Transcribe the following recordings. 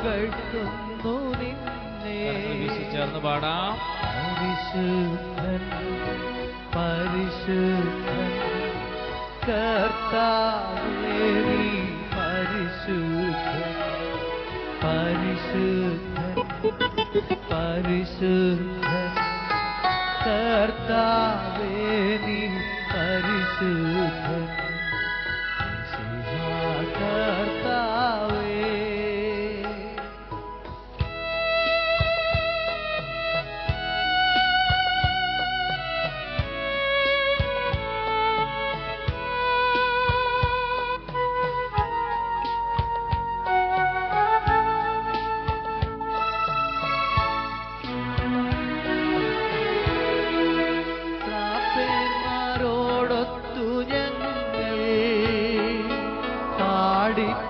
പുകഴ്ത്തുന്നു നിന്നെ. ചേർന്ന് പാടാം. പരിശുദ്ധൻ പരിശുദ്ധൻ കർത്താവേ നീ പരിശുദ്ധൻ. പരിശുദ്ധൻ പരിശുദ്ധൻ കർത്താവേ നീ പരിശുദ്ധൻ. കർത്താവേ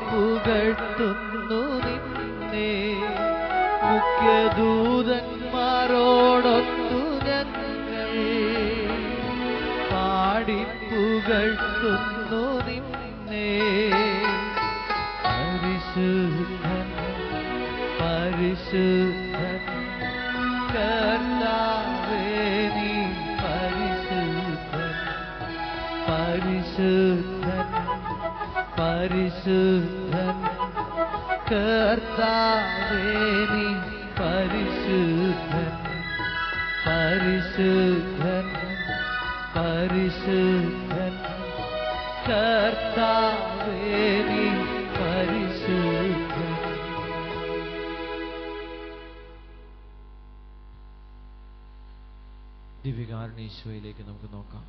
പുകഴ്ത്തുന്നു നിന്നെ. മുഖ്യദൂതന്മാരോടൊത്തു ഞങ്ങൾ പാടി പുകഴ്ത്തുന്നു നിന്നെ. പരിശുദ്ധൻ പരിശുദ്ധൻ കർത്താവേ നീ പരിശുദ്ധൻ. പരിശുദ്ധൻ പരിശുദ്ധൻ കർത്താവേ നീ പരിശുദ്ധൻ. പരിശുദ്ധൻ പരിശുദ്ധൻ കർത്താവേ നീ പരിശുദ്ധൻ. ദിവ്യകാരുണ്യേശ്വയിലേക്ക് നമുക്ക് നോക്കാം.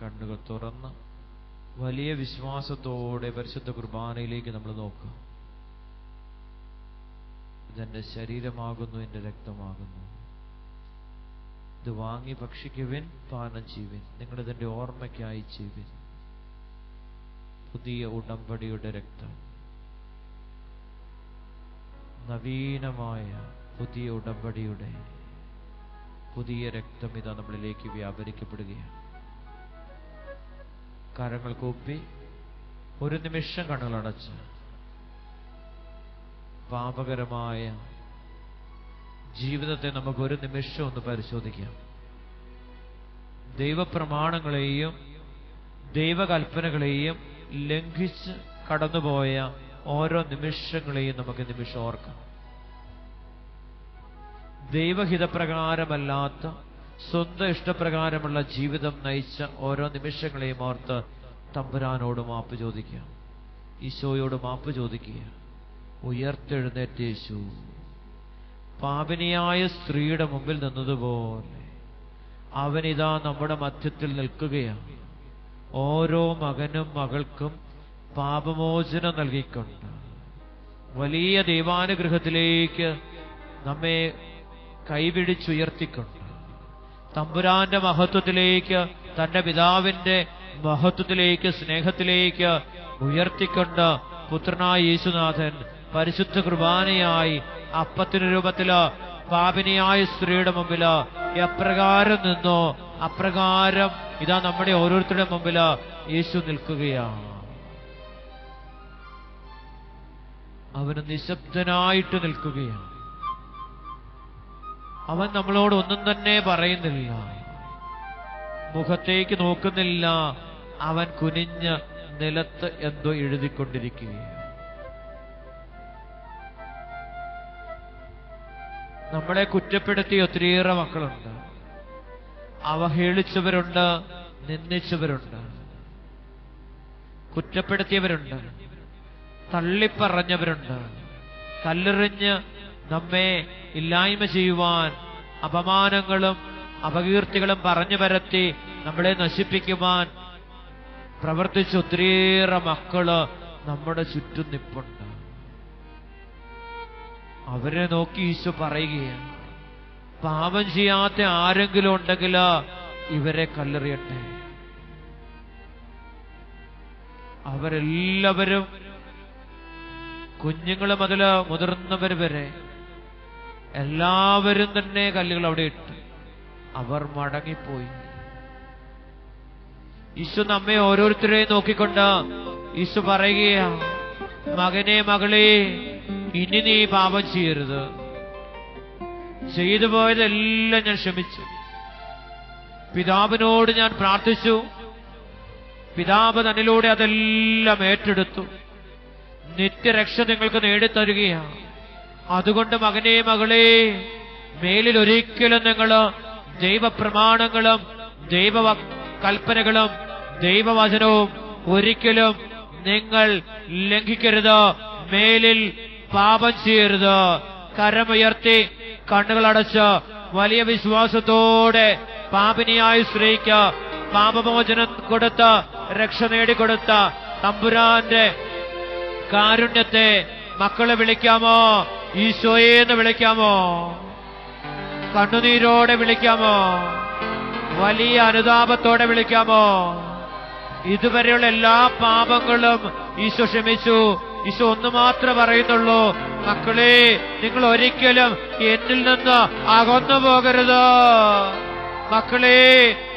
കണ്ണുകൾ തുറന്ന് വലിയ വിശ്വാസത്തോടെ പരിശുദ്ധ കുർബാനയിലേക്ക് നമ്മൾ നോക്കുക. ഇതെന്റെ ശരീരമാകുന്നു, എന്റെ രക്തമാകുന്നു. ഇത് വാങ്ങി ഭക്ഷിക്കുവിൻ, പാനം ചെയ്യുവിൻ. നിങ്ങളിതെന്റെ ഓർമ്മയ്ക്കായി ചെയ്യുവിൻ. പുതിയ ഉടമ്പടിയുടെ രക്തം, നവീനമായ പുതിയ ഉടമ്പടിയുടെ പുതിയ രക്തം ഇതാ നമ്മളിലേക്ക് വ്യാപരിക്കപ്പെടുകയാണ്. കരങ്ങൾ കൂപ്പി ഒരു നിമിഷം കണ്ണുകളടച്ച് പാപകരമായ ജീവിതത്തെ നമുക്ക് ഒരു നിമിഷം ഒന്ന് പരിശോധിക്കാം. ദൈവപ്രമാണങ്ങളെയും ദൈവകൽപ്പനകളെയും ലംഘിച്ച് കടന്നുപോയ ഓരോ നിമിഷങ്ങളെയും നമുക്ക് നിമിഷം ഓർക്കാം. ദൈവഹിതപ്രകാരമല്ലാത്ത സ്വന്തം ഇഷ്ടപ്രകാരമുള്ള ജീവിതം നയിച്ച ഓരോ നിമിഷങ്ങളെയും ഓർത്ത് തമ്പുരാനോട് മാപ്പ് ചോദിക്കുക. ഈശോയോട് മാപ്പ് ചോദിക്കുക. ഉയർത്തെഴുന്നേറ്റ യേശു പാപിനിയായ സ്ത്രീയുടെ മുമ്പിൽ നിന്നതുപോലെ അവനിതാ നമ്മുടെ മധ്യത്തിൽ നിൽക്കുകയാണ്. ഓരോ മകനും മകൾക്കും പാപമോചനം നൽകിക്കൊണ്ട് വലിയ ദൈവാനുഗ്രഹത്തിലേക്ക് നമ്മെ കൈപിടിച്ചുയർത്തിക്കൊണ്ട് തമ്പുരാന്റെ മഹത്വത്തിലേക്ക്, തന്റെ പിതാവിന്റെ മഹത്വത്തിലേക്ക്, സ്നേഹത്തിലേക്ക് ഉയർത്തിക്കൊണ്ട് പുത്രനായ യേശുനാഥൻ പരിശുദ്ധ കുർബാനയായി അപ്പത്തിന്റെ രൂപത്തില് പാപിനിയായ സ്ത്രീയുടെ മുമ്പില് എപ്രകാരം നിന്നോ അപ്രകാരം ഇതാ നമ്മുടെ ഓരോരുത്തരുടെ മുമ്പില് യേശു നിൽക്കുകയാണ്. അവന് നിശബ്ദനായിട്ട് നിൽക്കുകയാണ്. അവൻ നമ്മളോട് ഒന്നും തന്നെ പറയുന്നില്ല, മുഖത്തേക്ക് നോക്കുന്നില്ല. അവൻ കുനിഞ്ഞ് നിലത്ത് എന്തോ എഴുതിക്കൊണ്ടിരിക്കുകയാണ്. നമ്മളെ കുറ്റപ്പെടുത്തിയ ഒത്തിരിയേറെ മക്കളുണ്ട്. അവഹേളിച്ചവരുണ്ട്, നിന്ദിച്ചവരുണ്ട്, കുറ്റപ്പെടുത്തിയവരുണ്ട്, തള്ളിപ്പറഞ്ഞവരുണ്ട്, കല്ലെറിഞ്ഞ് നമ്മെ ഇല്ലായ്മ ചെയ്യുവാൻ അപമാനങ്ങളും അപകീർത്തികളും പറഞ്ഞു പരത്തി നമ്മളെ നശിപ്പിക്കുവാൻ പ്രവർത്തിച്ച ഒത്തിരിയേറെ മക്കള് നമ്മുടെ ചുറ്റും നിപ്പുണ്ട്. അവരെ നോക്കി ഈശോ പറയുകയാണ്, പാപം ചെയ്യാത്ത ആരെങ്കിലും ഉണ്ടെങ്കിൽ ഇവരെ കല്ലെറിയട്ടെ. അവരെല്ലാവരും, കുഞ്ഞുങ്ങൾ മുതല് മുതിർന്നവർ വരെ എല്ലാവരും തന്നെ കല്ലുകൾ അവിടെ ഇട്ടു. അവർ മടങ്ങിപ്പോയി. ഈശോ നമ്മെ ഓരോരുത്തരെയും നോക്കിക്കൊണ്ട് ഈശോ പറയുകയാണ്, മകനെ മകളെ, ഇനി നീ പാപം ചെയ്യരുത്. ചെയ്തു പോയതെല്ലാം ഞാൻ ക്ഷമിച്ചു. പിതാവിനോട് ഞാൻ പ്രാർത്ഥിച്ചു. പിതാവ് തന്നിലൂടെ അതെല്ലാം ഏറ്റെടുത്തു. നിത്യരക്ഷ നിങ്ങൾക്ക് നേടിത്തരുകയാണ്. അതുകൊണ്ട് മകനെ മകളെ, മേലിൽ ഒരിക്കലും നിങ്ങൾ ദൈവപ്രമാണങ്ങളും ദൈവ കൽപ്പനകളും ദൈവവചനവും ഒരിക്കലും നിങ്ങൾ ലംഘിക്കരുത്. മേലിൽ പാപം ചെയ്യരുത്. കരമുയർത്തി കണ്ണുകളടച്ച് വലിയ വിശ്വാസത്തോടെ പാപിനിയായി സ്ത്രീക്ക് പാപമോചനം കൊടുത്ത രക്ഷ നേടിക്കൊടുത്ത തമ്പുരാന്റെ കാരുണ്യത്തെ മക്കളെ വിളിക്കാമോ? ഈശോയെന്ന് വിളിക്കാമോ? കണ്ണുനീരോടെ വിളിക്കാമോ? വലിയ അനുതാപത്തോടെ വിളിക്കാമോ? ഇതുവരെയുള്ള എല്ലാ പാപങ്ങളും ഈശോ ക്ഷമിച്ചു. ഈശോ ഒന്ന് മാത്രമേ പറയുന്നുള്ളൂ, മക്കളെ, നിങ്ങൾ ഒരിക്കലും എന്നിൽ നിന്ന് അകന്നു പോകരുത്. മക്കളെ,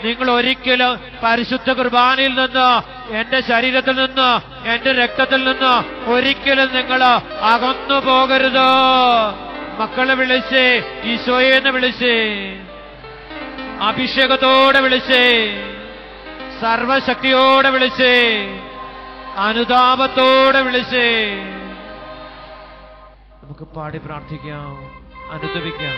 നിങ്ങൾ ഒരിക്കലും പരിശുദ്ധ കുർബാനയിൽ നിന്ന്, എന്റെ ശരീരത്തിൽ നിന്ന്, എന്റെ രക്തത്തിൽ നിന്ന് ഒരിക്കലും നിങ്ങൾ അകന്നു പോകരുത്. മക്കളെ വിളിച്ചേ, ഈശോയെന്ന് വിളിച്ചേ, അഭിഷേകത്തോടെ വിളിച്ചേ, സർവശക്തിയോടെ വിളിച്ചേ, അനുതാപത്തോടെ വിളിച്ചേ. നമുക്ക് പാടി പ്രാർത്ഥിക്കാം, അനുദപിക്കാം.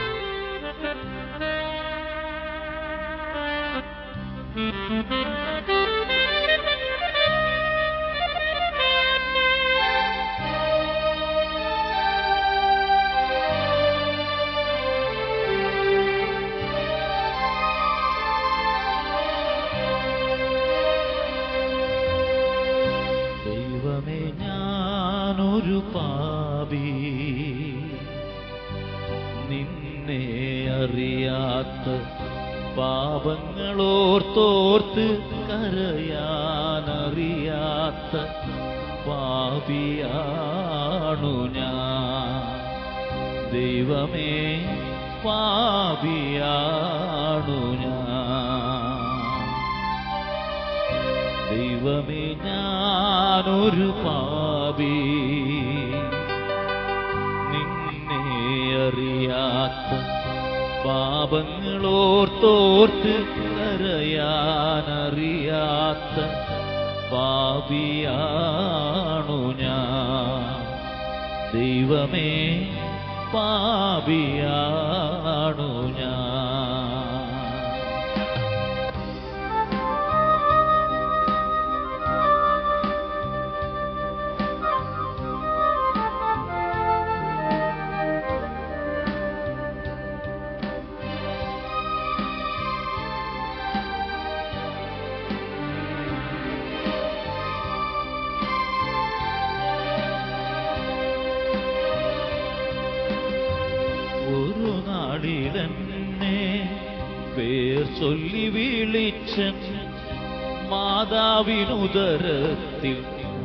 ദൈവമേ, ഞാനൊരു പാപി, നിന്നെ അറിയാത്ത പാപങ്ങളോർത്തോർത്ത് കരയാനറിയാത്ത പാപിയാണു ഞാൻ. ദൈവമേ, പാപിയാണു ഞാൻ. ദൈവമേ, ഞാനൊരു പാപി, നിന്നെ അറിയാത്ത പാപങ്ങളോർത്തോർത്ത് കരയാനറിയാത്ത പാപിയാണു ഞാൻ. ദൈവമേ, പാപിയാണു ഞാൻ. ഒരു നാളിലെന്നെ പേർ ചൊല്ലി വിളിച്ചൻ മാതാവിനുദരത്തിൽ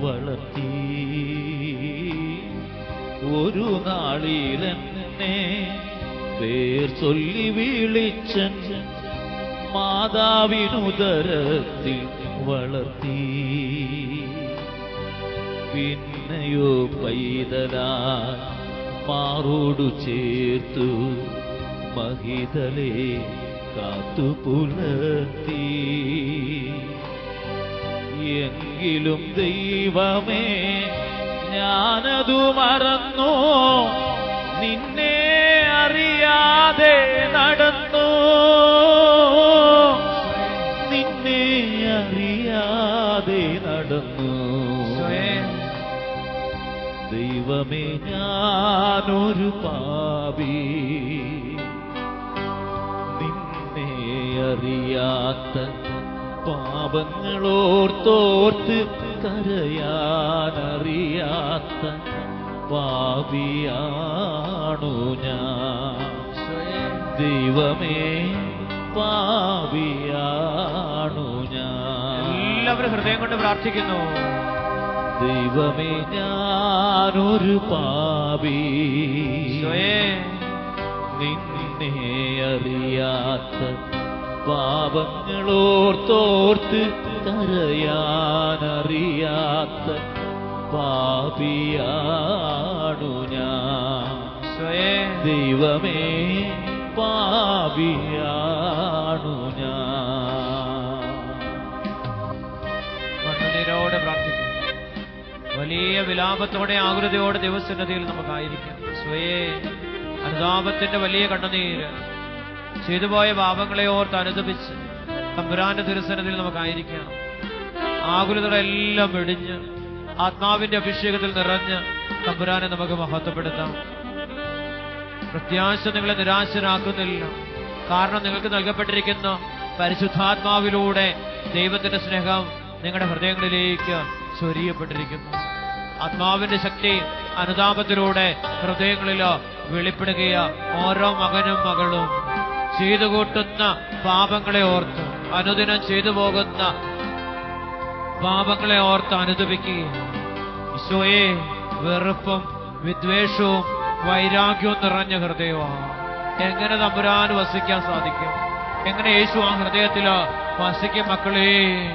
വളർത്തി. ഒരു നാളിലെന്നെ പേർ ചൊല്ലി വിളിച്ചൻ മാതാവിനുദരത്തിൽ വളർത്തി. പിന്നെയോ പൈതലാ മാറോടു ചേർത്തു മഹിതലേ കാത്തുപുലർത്തി. എങ്കിലും ദൈവമേ, ഞാനതു മറന്നു, നിന്നെ അറിയാതെ നടന്നു. നിന്നെ അറിയാതെ നടന്നു. ദൈവമേ, ഞാനൊരു പാപി, നിന്നെ അറിയാത്ത പാപങ്ങളോർത്തോർത്ത് കരയാനറിയാത്ത പാപിയാണു ഞാൻ. ദൈവമേ, പാപിയാണു ഞാൻ. എല്ലാവരും ഹൃദയം കൊണ്ട് പ്രാർത്ഥിക്കുന്നു. ദൈവമേ, ഞാനൊരു പാപി, നിന്നെ അറിയാത്ത പാപങ്ങളോർത്തോർത്ത് കരയാനറിയാത്ത പാപിയാണു ഞാൻ. ദൈവമേ പാപിയാണു ഞാൻ. കണ്ണുനീരോടെ പ്രാർത്ഥിക്കും. വലിയ വിലാപത്തോടെ ആകുലതയോടെ ദൈവസന്നിധിയിൽ നമുക്കായിരിക്കാം. സ്വയേ അനുതാപത്തിന്റെ വലിയ കണ്ണുനീര്, ചെയ്തുപോയ പാപങ്ങളെ ഓർത്ത് അനുദപിച്ച് തമ്പുരാന്റെ തിരുസന്നിധിയിൽ നമുക്കായിരിക്കാം. ആകുലതകളെല്ലാം വെടിഞ്ഞ് ആത്മാവിന്റെ അഭിഷേകത്തിൽ നിറഞ്ഞ് തമ്പുരാനെ നമുക്ക് മഹത്വപ്പെടുത്താം. പ്രത്യാശ നിങ്ങളെ നിരാശരാക്കുന്നില്ല. കാരണം നിങ്ങൾക്ക് നൽകപ്പെട്ടിരിക്കുന്ന പരിശുദ്ധാത്മാവിലൂടെ ദൈവത്തിന്റെ സ്നേഹം നിങ്ങളുടെ ഹൃദയങ്ങളിലേക്ക് ചൊരിയപ്പെട്ടിരിക്കുന്നു. ആത്മാവിന്റെ ശക്തി അനുതാപത്തിലൂടെ ഹൃദയങ്ങളിൽ വെളിപ്പെടുകയ ഓരോ മകനും മകളും ചെയ്തു കൂട്ടുന്ന പാപങ്ങളെ ഓർത്ത്, അനുദിനം ചെയ്തു പോകുന്ന പാപങ്ങളെ ഓർത്ത് അനുദപിക്കുകയും ഈശോയെ വെറുപ്പും വിദ്വേഷവും വൈരാഗ്യവും നിറഞ്ഞ ഹൃദയമാണ്. എങ്ങനെ തമ്പുരാൻ വസിക്കാൻ സാധിക്കും? എങ്ങനെ യേശു ആ ഹൃദയത്തില് വസിക്കും? മക്കളെ,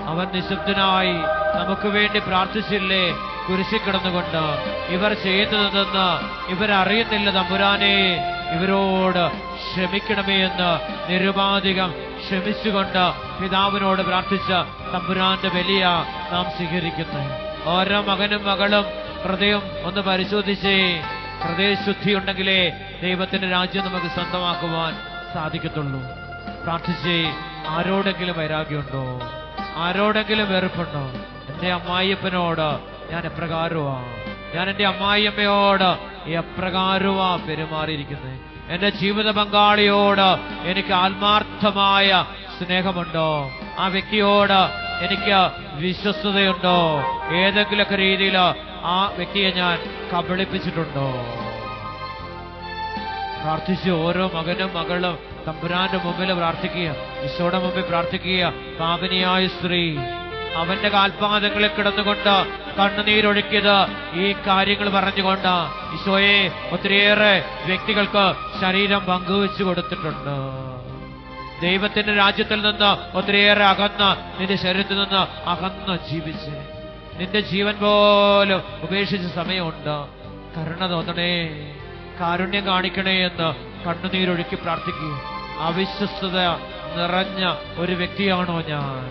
അവൻ നിശബ്ദനായി നമുക്ക് വേണ്ടി പ്രാർത്ഥിച്ചില്ലേ? കുരിശിൽ കിടന്നുകൊണ്ട് ഇവർ ചെയ്യുന്നതെന്ന് ഇവരറിയുന്നില്ല, തമ്പുരാനെ ഇവരോട് ക്ഷമിക്കണമേ എന്ന് നിരുപാധികം ക്ഷമിച്ചുകൊണ്ട് പിതാവിനോട് പ്രാർത്ഥിച്ച തമ്പുരാന്റെ ബലിയ നാം സ്വീകരിക്കുന്നു. ഓരോ മകനും മകളും ഹൃദയം ഒന്ന് പരിശോധിച്ചേ. ഹൃദയശുദ്ധി ഉണ്ടെങ്കിലേ ദൈവത്തിന്റെ രാജ്യം നമുക്ക് സ്വന്തമാക്കുവാൻ സാധിക്കത്തുള്ളൂ. പ്രാർത്ഥിച്ചേ. ആരോടെങ്കിലും വൈരാഗ്യമുണ്ടോ? ആരോടെങ്കിലും വെറുപ്പുണ്ടോ? എന്റെ അമ്മായിയപ്പനോട് ഞാൻ എപ്രകാരമാ, ഞാൻ എന്റെ അമ്മായിയമ്മയോട് എപ്രകാരമാ പെരുമാറിയിരിക്കുന്നത്? എന്റെ ജീവിത പങ്കാളിയോട് എനിക്ക് ആത്മാർത്ഥമായ സ്നേഹമുണ്ടോ? ആ വ്യക്തിയോട് എനിക്ക് വിശ്വസ്തതയുണ്ടോ? ഏതെങ്കിലുമൊക്കെ രീതിയിൽ ആ വ്യക്തിയെ ഞാൻ കബളിപ്പിച്ചിട്ടുണ്ടോ? പ്രാർത്ഥിച്ച് ഓരോ മകനും മകളും തമ്പുരാന്റെ മുമ്പിൽ പ്രാർത്ഥിക്കുക, ഈശോയുടെ മുമ്പിൽ പ്രാർത്ഥിക്കുക. പാപിനിയായ സ്ത്രീ അവന്റെ കാൽപാദങ്ങളിൽ കിടന്നുകൊണ്ട് കണ്ണുനീരൊഴുക്കിയത് ഈ കാര്യങ്ങൾ പറഞ്ഞുകൊണ്ട് ഈശോയെ ഒത്തിരിയേറെ വ്യക്തികൾക്ക് ശരീരം പങ്കുവെച്ചു കൊടുത്തിട്ടുണ്ട്. ദൈവത്തിന്റെ രാജ്യത്തിൽ നിന്ന് ഒത്തിരിയേറെ അകന്ന്, നിന്റെ ശരീരത്തിൽ നിന്ന് അകന്ന് ജീവിച്ച് നിന്റെ ജീവൻ പോലും ഉപേക്ഷിച്ച സമയമുണ്ട്. കരുണ തോന്നണേ, കാരുണ്യം കാണിക്കണേ എന്ന് കണ്ണുനീരൊഴുക്കി പ്രാർത്ഥിക്കുക. അവിശ്വസ്തത നിറഞ്ഞ ഒരു വ്യക്തിയാണോ ഞാൻ?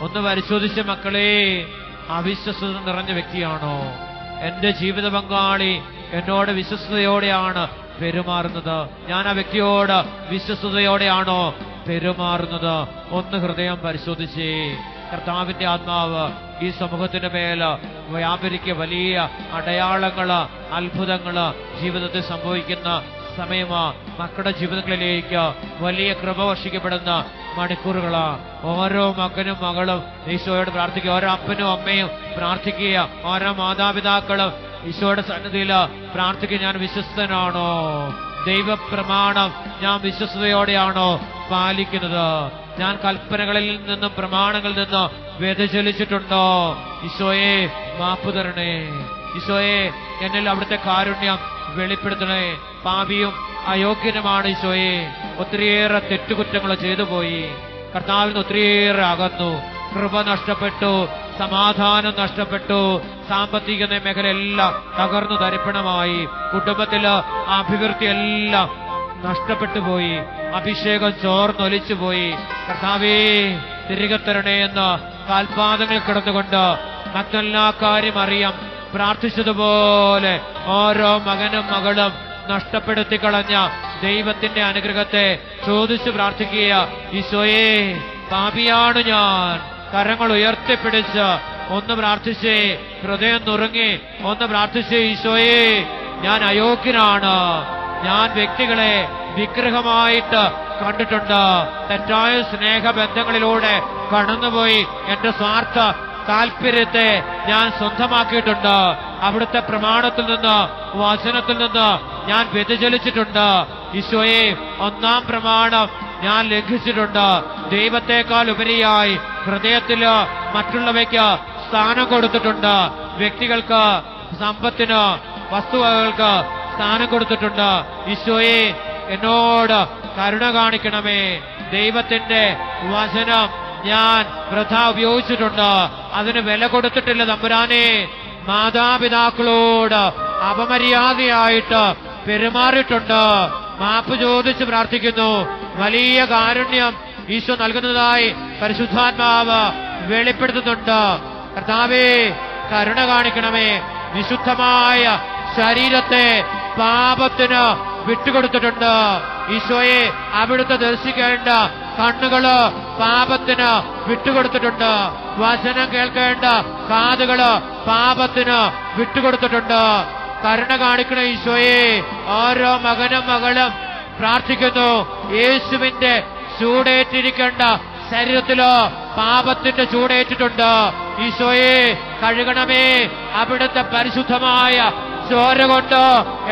ഒന്ന് പരിശോധിച്ച മക്കളെ, അവിശ്വസ്തത നിറഞ്ഞ വ്യക്തിയാണോ? എന്റെ ജീവിത പങ്കാളി എന്നോട് വിശ്വസ്തയോടെയാണ് പെരുമാറുന്നത്? ഞാൻ ആ വ്യക്തിയോട് വിശ്വസ്തയോടെയാണോ പെരുമാറുന്നത്? ഒന്ന് ഹൃദയം പരിശോധിച്ചേ. കർത്താവിന്റെ ആത്മാവ് ഈ സമൂഹത്തിന്റെ മേല് വ്യാപരിക്കുക. വലിയ അടയാളങ്ങള്, അത്ഭുതങ്ങള് ജീവിതത്തിൽ സംഭവിക്കുന്ന സമയമാ. മക്കളുടെ ജീവിതങ്ങളിലേക്ക് വലിയ കൃപ വർഷിക്കപ്പെടുന്ന മണിക്കൂറുകളാ. ഓരോ മകനും മകളും ഈശോയോട് പ്രാർത്ഥിക്കുക. ഓരോ അപ്പനും അമ്മയും പ്രാർത്ഥിക്കുക. ഓരോ മാതാപിതാക്കളും ഈശോയുടെ സന്നിധിയിൽ പ്രാർത്ഥിക്കുക. ഞാൻ വിശ്വസ്തനാണോ? ദൈവപ്രമാണം ഞാൻ വിശ്വസ്തയോടെയാണോ പാലിക്കുന്നത്? ഞാൻ കൽപ്പനകളിൽ നിന്നും പ്രമാണങ്ങളിൽ നിന്നും വ്യതിചലിച്ചിട്ടുണ്ടോ? ഈശോയെ മാപ്പ് തരണേ. ഈശോയെ എന്നിൽ അവിടുത്തെ കാരുണ്യം വെളിപ്പെടുത്തണേ. പാപിയും അയോഗ്യനുമാണ് ഈശോയെ. ഒത്തിരിയേറെ തെറ്റുകുറ്റങ്ങൾ ചെയ്തു പോയി. കർത്താവിന് ഒത്തിരിയേറെ അകന്നു. കൃപ നഷ്ടപ്പെട്ടു, സമാധാനം നഷ്ടപ്പെട്ടു, സാമ്പത്തിക മേഖലയെല്ലാം തകർന്നു തരിപ്പണമായി, കുടുംബത്തില് അഭിവൃദ്ധിയെല്ലാം നഷ്ടപ്പെട്ടു പോയി, അഭിഷേകം ചോർന്നൊലിച്ചു പോയി. കർത്താവേ തിരികെ തരണേ എന്ന് കാൽപാദങ്ങൾ കിടന്നുകൊണ്ട് മറ്റെല്ലാ കാര്യം അറിയാം പ്രാർത്ഥിച്ചതുപോലെ ഓരോ മകനും മകളും നഷ്ടപ്പെടുത്തി കളഞ്ഞ ദൈവത്തിന്റെ അനുഗ്രഹത്തെ ചോദിച്ചു പ്രാർത്ഥിക്കുക. ഈശോയെ പാപിയാണ് ഞാൻ. കരങ്ങൾ ഉയർത്തിപ്പിടിച്ച് ഒന്ന് പ്രാർത്ഥിച്ചേ. ഹൃദയം നുറുങ്ങി ഒന്ന് പ്രാർത്ഥിച്ചേ. ഈശോയെ ഞാൻ അയോഗ്യനാണ്. ഞാൻ വ്യക്തികളെ വിഗ്രഹമായിട്ട് കണ്ടിട്ടുണ്ട്. തെറ്റായ സ്നേഹബന്ധങ്ങളിലൂടെ കടന്നുപോയി എന്റെ സ്വാർത്ഥ താല്പര്യത്തെ ഞാൻ സ്വന്തമാക്കിയിട്ടുണ്ട്. അവിടുത്തെ പ്രമാണത്തിൽ നിന്ന്, വചനത്തിൽ നിന്ന് ഞാൻ വ്യതിചലിച്ചിട്ടുണ്ട്. ഈശോയെ ഒന്നാം പ്രമാണം ഞാൻ ലംഘിച്ചിട്ടുണ്ട്. ദൈവത്തെക്കാൾ ഉപരിയായി ഹൃദയത്തില് മറ്റുള്ളവയ്ക്ക് സ്ഥാനം കൊടുത്തിട്ടുണ്ട്. വ്യക്തികൾക്ക്, സമ്പത്തിന്, വസ്തുവകൾക്ക് സ്ഥാനം കൊടുത്തിട്ടുണ്ട്. ഈശോയെ എന്നോട് കരുണ കാണിക്കണമേ. ദൈവത്തിന്റെ വചനം ഞാൻ വൃഥാ ഉപയോഗിച്ചിട്ടുണ്ട്. അതിന് വില കൊടുത്തിട്ടില്ല തമ്പുരാനെ. മാതാപിതാക്കളോട് അപമര്യാദയായിട്ട് പെരുമാറിയിട്ടുണ്ട്. മാപ്പ് ചോദിച്ച് പ്രാർത്ഥിക്കുന്നു. വലിയ കാരുണ്യം ഈശോ നൽകുന്നതായി പരിശുദ്ധാത്മാവ് വെളിപ്പെടുത്തുന്നുണ്ട്. കർത്താവേ, കരുണ കാണിക്കണമേ. വിശുദ്ധമായ ശരീരത്തെ പാപത്തിന് വിട്ടുകൊടുത്തിട്ടുണ്ട്. ഈശോയെ, അവിടുത്തെ ദർശിക്കേണ്ട കണ്ണുകള് പാപത്തിന് വിട്ടുകൊടുത്തിട്ടുണ്ട്. വചനം കേൾക്കേണ്ട കാതുകള് പാപത്തിന് വിട്ടുകൊടുത്തിട്ടുണ്ട്. കരുണ കാണിക്കണ ഈശോയെ. ഓരോ മകനും മകളും പ്രാർത്ഥിക്കുന്നു. യേശുവിന്റെ ചൂടേറ്റിരിക്കേണ്ട ശരീരത്തിലോ പാപത്തിന്റെ ചൂടേറ്റിട്ടുണ്ട്. ഈശോയെ, കഴുകണമേ. അവിടുത്തെ പരിശുദ്ധമായ ചോര കൊണ്ട്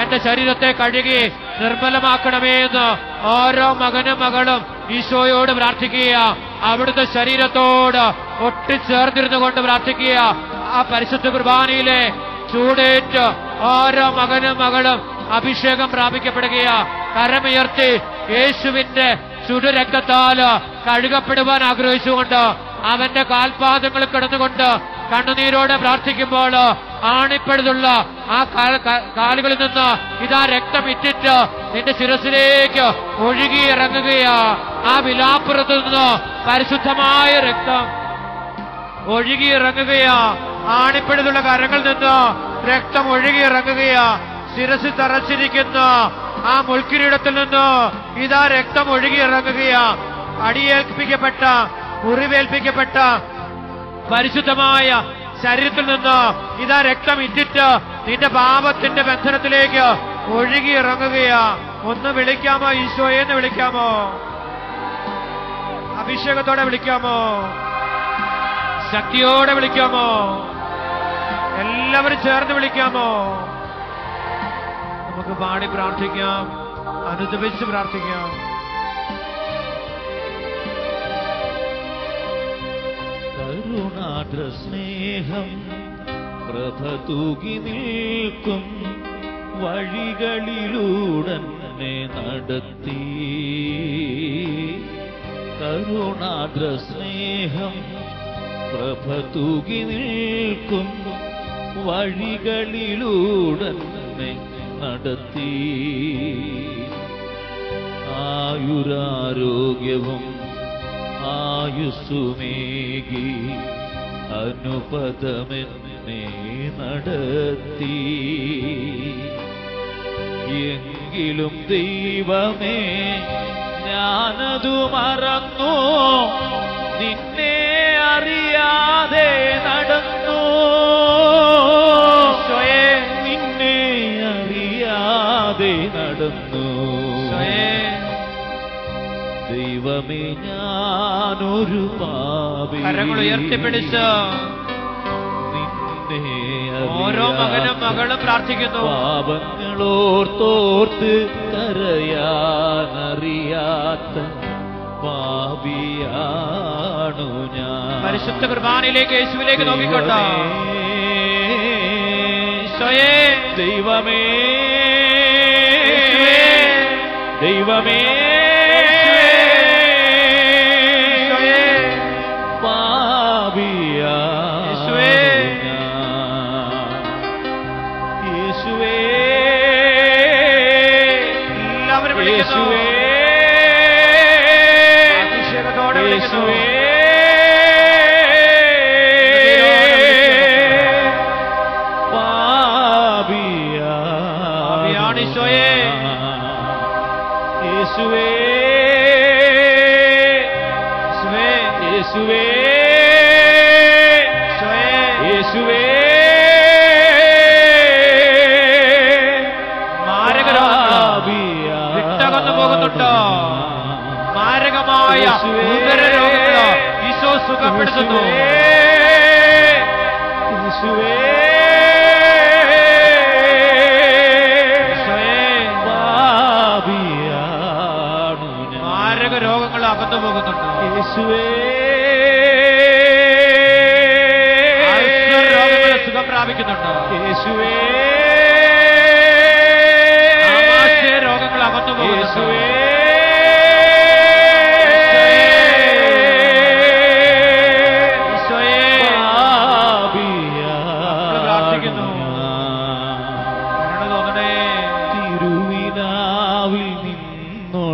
എന്റെ ശരീരത്തെ കഴുകി നിർമ്മലമാക്കണമേ എന്ന് ഓരോ മകനും മകളും ഈശോയോട് പ്രാർത്ഥിക്കുക. അവിടുത്തെ ശരീരത്തോട് ഒട്ടിച്ചേർന്നിരുന്നു കൊണ്ട് പ്രാർത്ഥിക്കുക. ആ പരിശുദ്ധ കുർബാനയിലെ ചൂടേറ്റ് ഓരോ മകനും മകളും അഭിഷേകം പ്രാപിക്കപ്പെടുകയാ. കരമുയർത്തി യേശുവിന്റെ ചുടുരക്തത്താല് കഴുകപ്പെടുവാൻ ആഗ്രഹിച്ചുകൊണ്ട് അവന്റെ കാൽപാദങ്ങൾ കിടന്നുകൊണ്ട് കണ്ണുനീരോടെ പ്രാർത്ഥിക്കുമ്പോൾ ആണിപ്പഴുതുള്ള ആ കാലുകളിൽ നിന്ന് ഇതാ രക്തം ഇറ്റിറ്റ് നിന്റെ ശിരസിലേക്ക് ഒഴുകിയിറങ്ങുകയാ. ആ വിലാപ്പുറത്തു നിന്ന് പരിശുദ്ധമായ രക്തം ഒഴുകിയിറങ്ങുകയാ. ആണിപ്പഴുതുള്ള കരങ്ങളിൽ നിന്ന് രക്തം ഒഴുകിയിറങ്ങുകയാ. ശിരസിൽ തറച്ചിരിക്കുന്ന ആ മുൾക്കിരീടത്തിൽ നിന്ന് ഇതാ രക്തം ഒഴുകിയിറങ്ങുകയാ. അടിയേൽപ്പിക്കപ്പെട്ട മുറിവേൽപ്പിക്കപ്പെട്ട പരിശുദ്ധമായ ശരീരത്തിൽ നിന്ന് ഇതാ രക്തം ഇറ്റിറ്റ് നിന്റെ പാപത്തിന്റെ ബന്ധനത്തിലേക്ക് ഒഴുകിയിറങ്ങുകയാ. ഒന്ന് വിളിക്കാമോ? ഈശോയെന്ന് വിളിക്കാമോ? അഭിഷേകത്തോടെ വിളിക്കാമോ? ശക്തിയോടെ വിളിക്കാമോ? എല്ലാവരും ചേർന്ന് വിളിക്കാമോ? നമുക്ക് പാടി പ്രാർത്ഥിക്കാം, അനുദപിച്ച് പ്രാർത്ഥിക്കാം. കരുണാദ്ര സ്നേഹം പ്രഭ തൂകി നിൽക്കും വഴികളിലൂടന്നെ നടത്തി. കരുണാദ്ര സ്നേഹം പ്രഭ തൂകി നിൽക്കും വഴികളിലൂടന്നെ നടത്തി. ആയുരാരോഗ്യവും ആയുസ്സുമേകി അനുപദമെന്നെ നടത്തി. എങ്കിലും ദൈവമേ, ഞാനതു മറന്നു, നിന്നെ അറിയാതെ നടന്നു. നിന്നെ അറിയാതെ നടന്നു. ദൈവമേ, ഞാനൊരു പാപി. കരങ്ങൾ ഉയർത്തിപ്പിടിച്ച് നിന്നെ ഓരോ മകനും മകളും പ്രാർത്ഥിക്കുന്നു. പാപങ്ങളോർത്തോർത്ത് കരയാനറിയാത്ത പാപിയാണു ഞാൻ. പരിശുദ്ധ കുർബാനയിലേക്ക് യേശുവിലേക്ക് നോക്കിക്കോട്ടെ. ദൈവമേ, ദൈവമേ, മാരകമായ ഉദരരോഗങ്ങള് ഈശോ സുഖപ്പെടുത്തുന്നു. മാരക രോഗങ്ങൾ അകന്നു പോകുന്നുണ്ട്. രോഗങ്ങൾ സുഖം പ്രാപിക്കുന്നുണ്ട്. രോഗങ്ങൾ അകന്നു പോകുന്നു.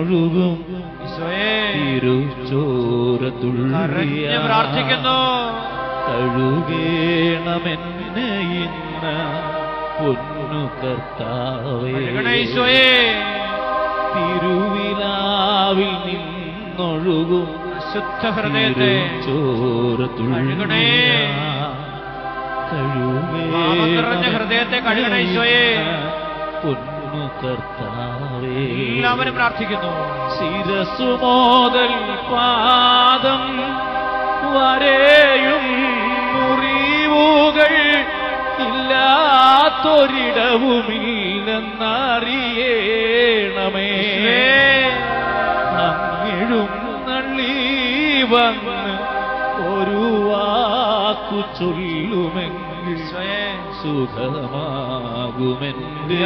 നിന്നൊഴുകും തിരുച്ചോരത്തുള്ളിയ പ്രാർത്ഥിക്കുന്നു. കഴുകേണമെന്നെ ഇന്ന് പൊന്നു കർത്താവേ. തിരുവിലാവിൽ നിന്നൊഴുകും ശുദ്ധ ഹൃദയത്തെ ചോരത്തുള്ളിയ ഹൃദയത്തെ കഴുകണേ ഈശോയെ. പൊന്നു കർത്താവേ. എല്ലാവരും പ്രാർത്ഥിക്കുന്നു. ശിരസു മുതൽ പാദം വരെയും മുറിവുകൾ ഇല്ലാത്തൊരിടവുമില്ലെന്നറിയണമേ. അങ്ങിഴും നള്ളി വന്ന് ഒരു വാക്കു ചൊല്ലുമെങ്കിൽ സുഖമാകുമെന്റെ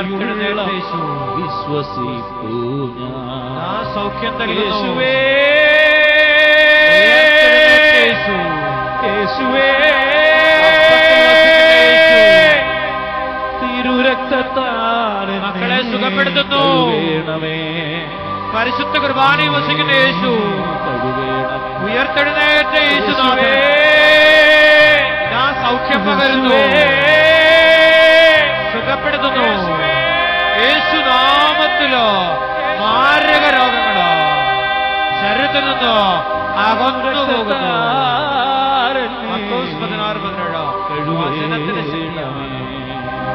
വിശ്വസിക്കൂ ഞാൻ. സൗഖ്യം യേശുവേ യേശുവേ തിരുരക്തത്താൽ മക്കളെ സുഖപ്പെടുത്തുന്നു. വേണമേ. പരിശുദ്ധ കുർബാനയിൽ വസിക്കുന്ന യേശു, ഉയർത്തെഴുന്നേറ്റ യേശുനാഥേ, ഞാൻ സൗഖ്യം പകരുന്നു, സുഖപ്പെടുത്തുന്നു. യേശുനാമത്തിലോ മാരക രോഗങ്ങളോ ശരീരത്തിൽ നിന്നോ അകന്നു പോകുന്നു. 16-17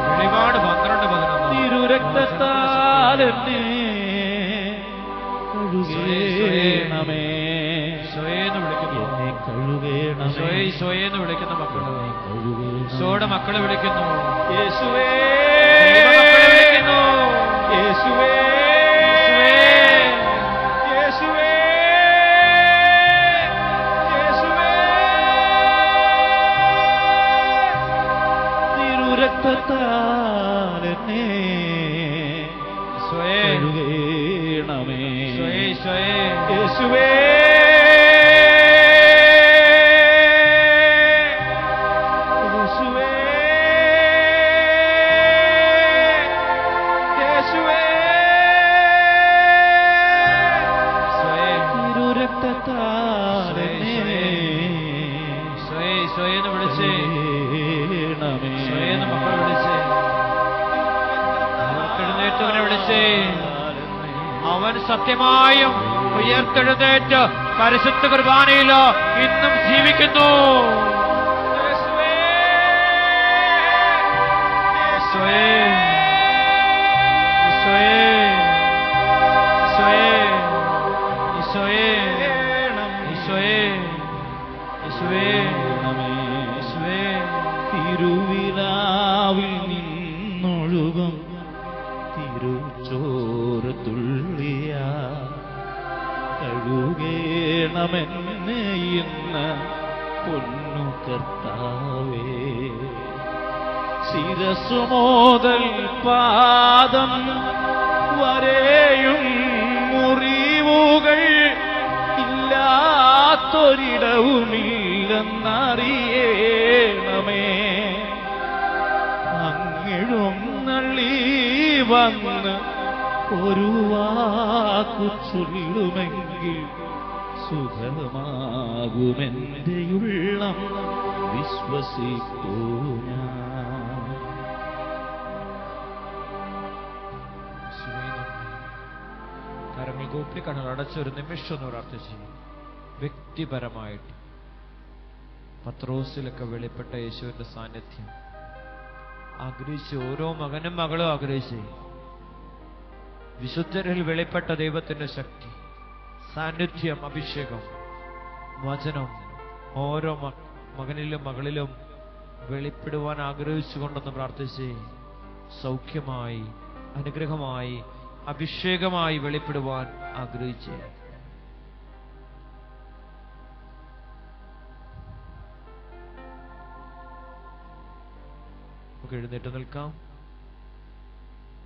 വെളിപാട് 12-11 തിരുരക്തത്താലെന്നെ കഴുകേണമേ. ഈശോയെന്ന് വിളിക്കുന്നു. എന്നെ കഴുകേണമേ. ഈശോയെന്ന് വിളിക്കുന്ന മക്കള്, ഈശോയുടെ മക്കളെ വിളിക്കുന്നു. യേശുവേ മക്കളെ വിളിക്കുന്നു. യേശുവേ യേശുവേ യേശുവേ തിരുരക്തത്താലെന്നെ കഴുകേണമേ. യേശുവേ അവൻ സത്യമായും ഉയർത്തെഴുന്നേറ്റ് പരിശുദ്ധ കുർബാനയിലോ ഇന്നും ജീവിക്കുന്നു. തിരുവിലാവിൽ നിന്നൊഴുകും തിരുച്ചോരത്തുള്ളിയ കഴുകേണമെന്നെ ഇന്ന് പൊന്നു കർത്താവേ. ശിരസു മുതൽ പാദം വരെയും മുറിവുകൾ ഇല്ലാത്തൊരിടവുമില്ലെന്നറിയണമേ. അങ്ങിഴും നള്ളി വന്ന് ഒരു വാക്കു ചൊല്ലുമെങ്കിൽ സുഖമാകുമെന്റെ ഉള്ളം വിശ്വസിക്കൂ ഞാൻ. കരങ്ങൾ കൂപ്പി കണ്ണുകൾ അടച്ചൊരു നിമിഷം ഒന്ന് പ്രാർത്ഥിച്ചു. വ്യക്തിപരമായിട്ട് പത്രോസിലൊക്കെ വെളിപ്പെട്ട യേശുവിന്റെ സാന്നിധ്യം ആഗ്രഹിച്ച് ഓരോ മകനും മകളും ആഗ്രഹിച്ച് വിശുദ്ധരിൽ വെളിപ്പെട്ട ദൈവത്തിന്റെ ശക്തി, സാന്നിധ്യം, അഭിഷേകം, വചനം ഓരോ മകനിലും മകളിലും വെളിപ്പെടുവാൻ ആഗ്രഹിച്ചുകൊണ്ടെന്ന് പ്രാർത്ഥിച്ച് സൗഖ്യമായി, അനുഗ്രഹമായി, അഭിഷേകമായി വെളിപ്പെടുവാൻ ആഗ്രഹിച്ച് നമുക്ക് എഴുന്നേറ്റ് നിൽക്കാം.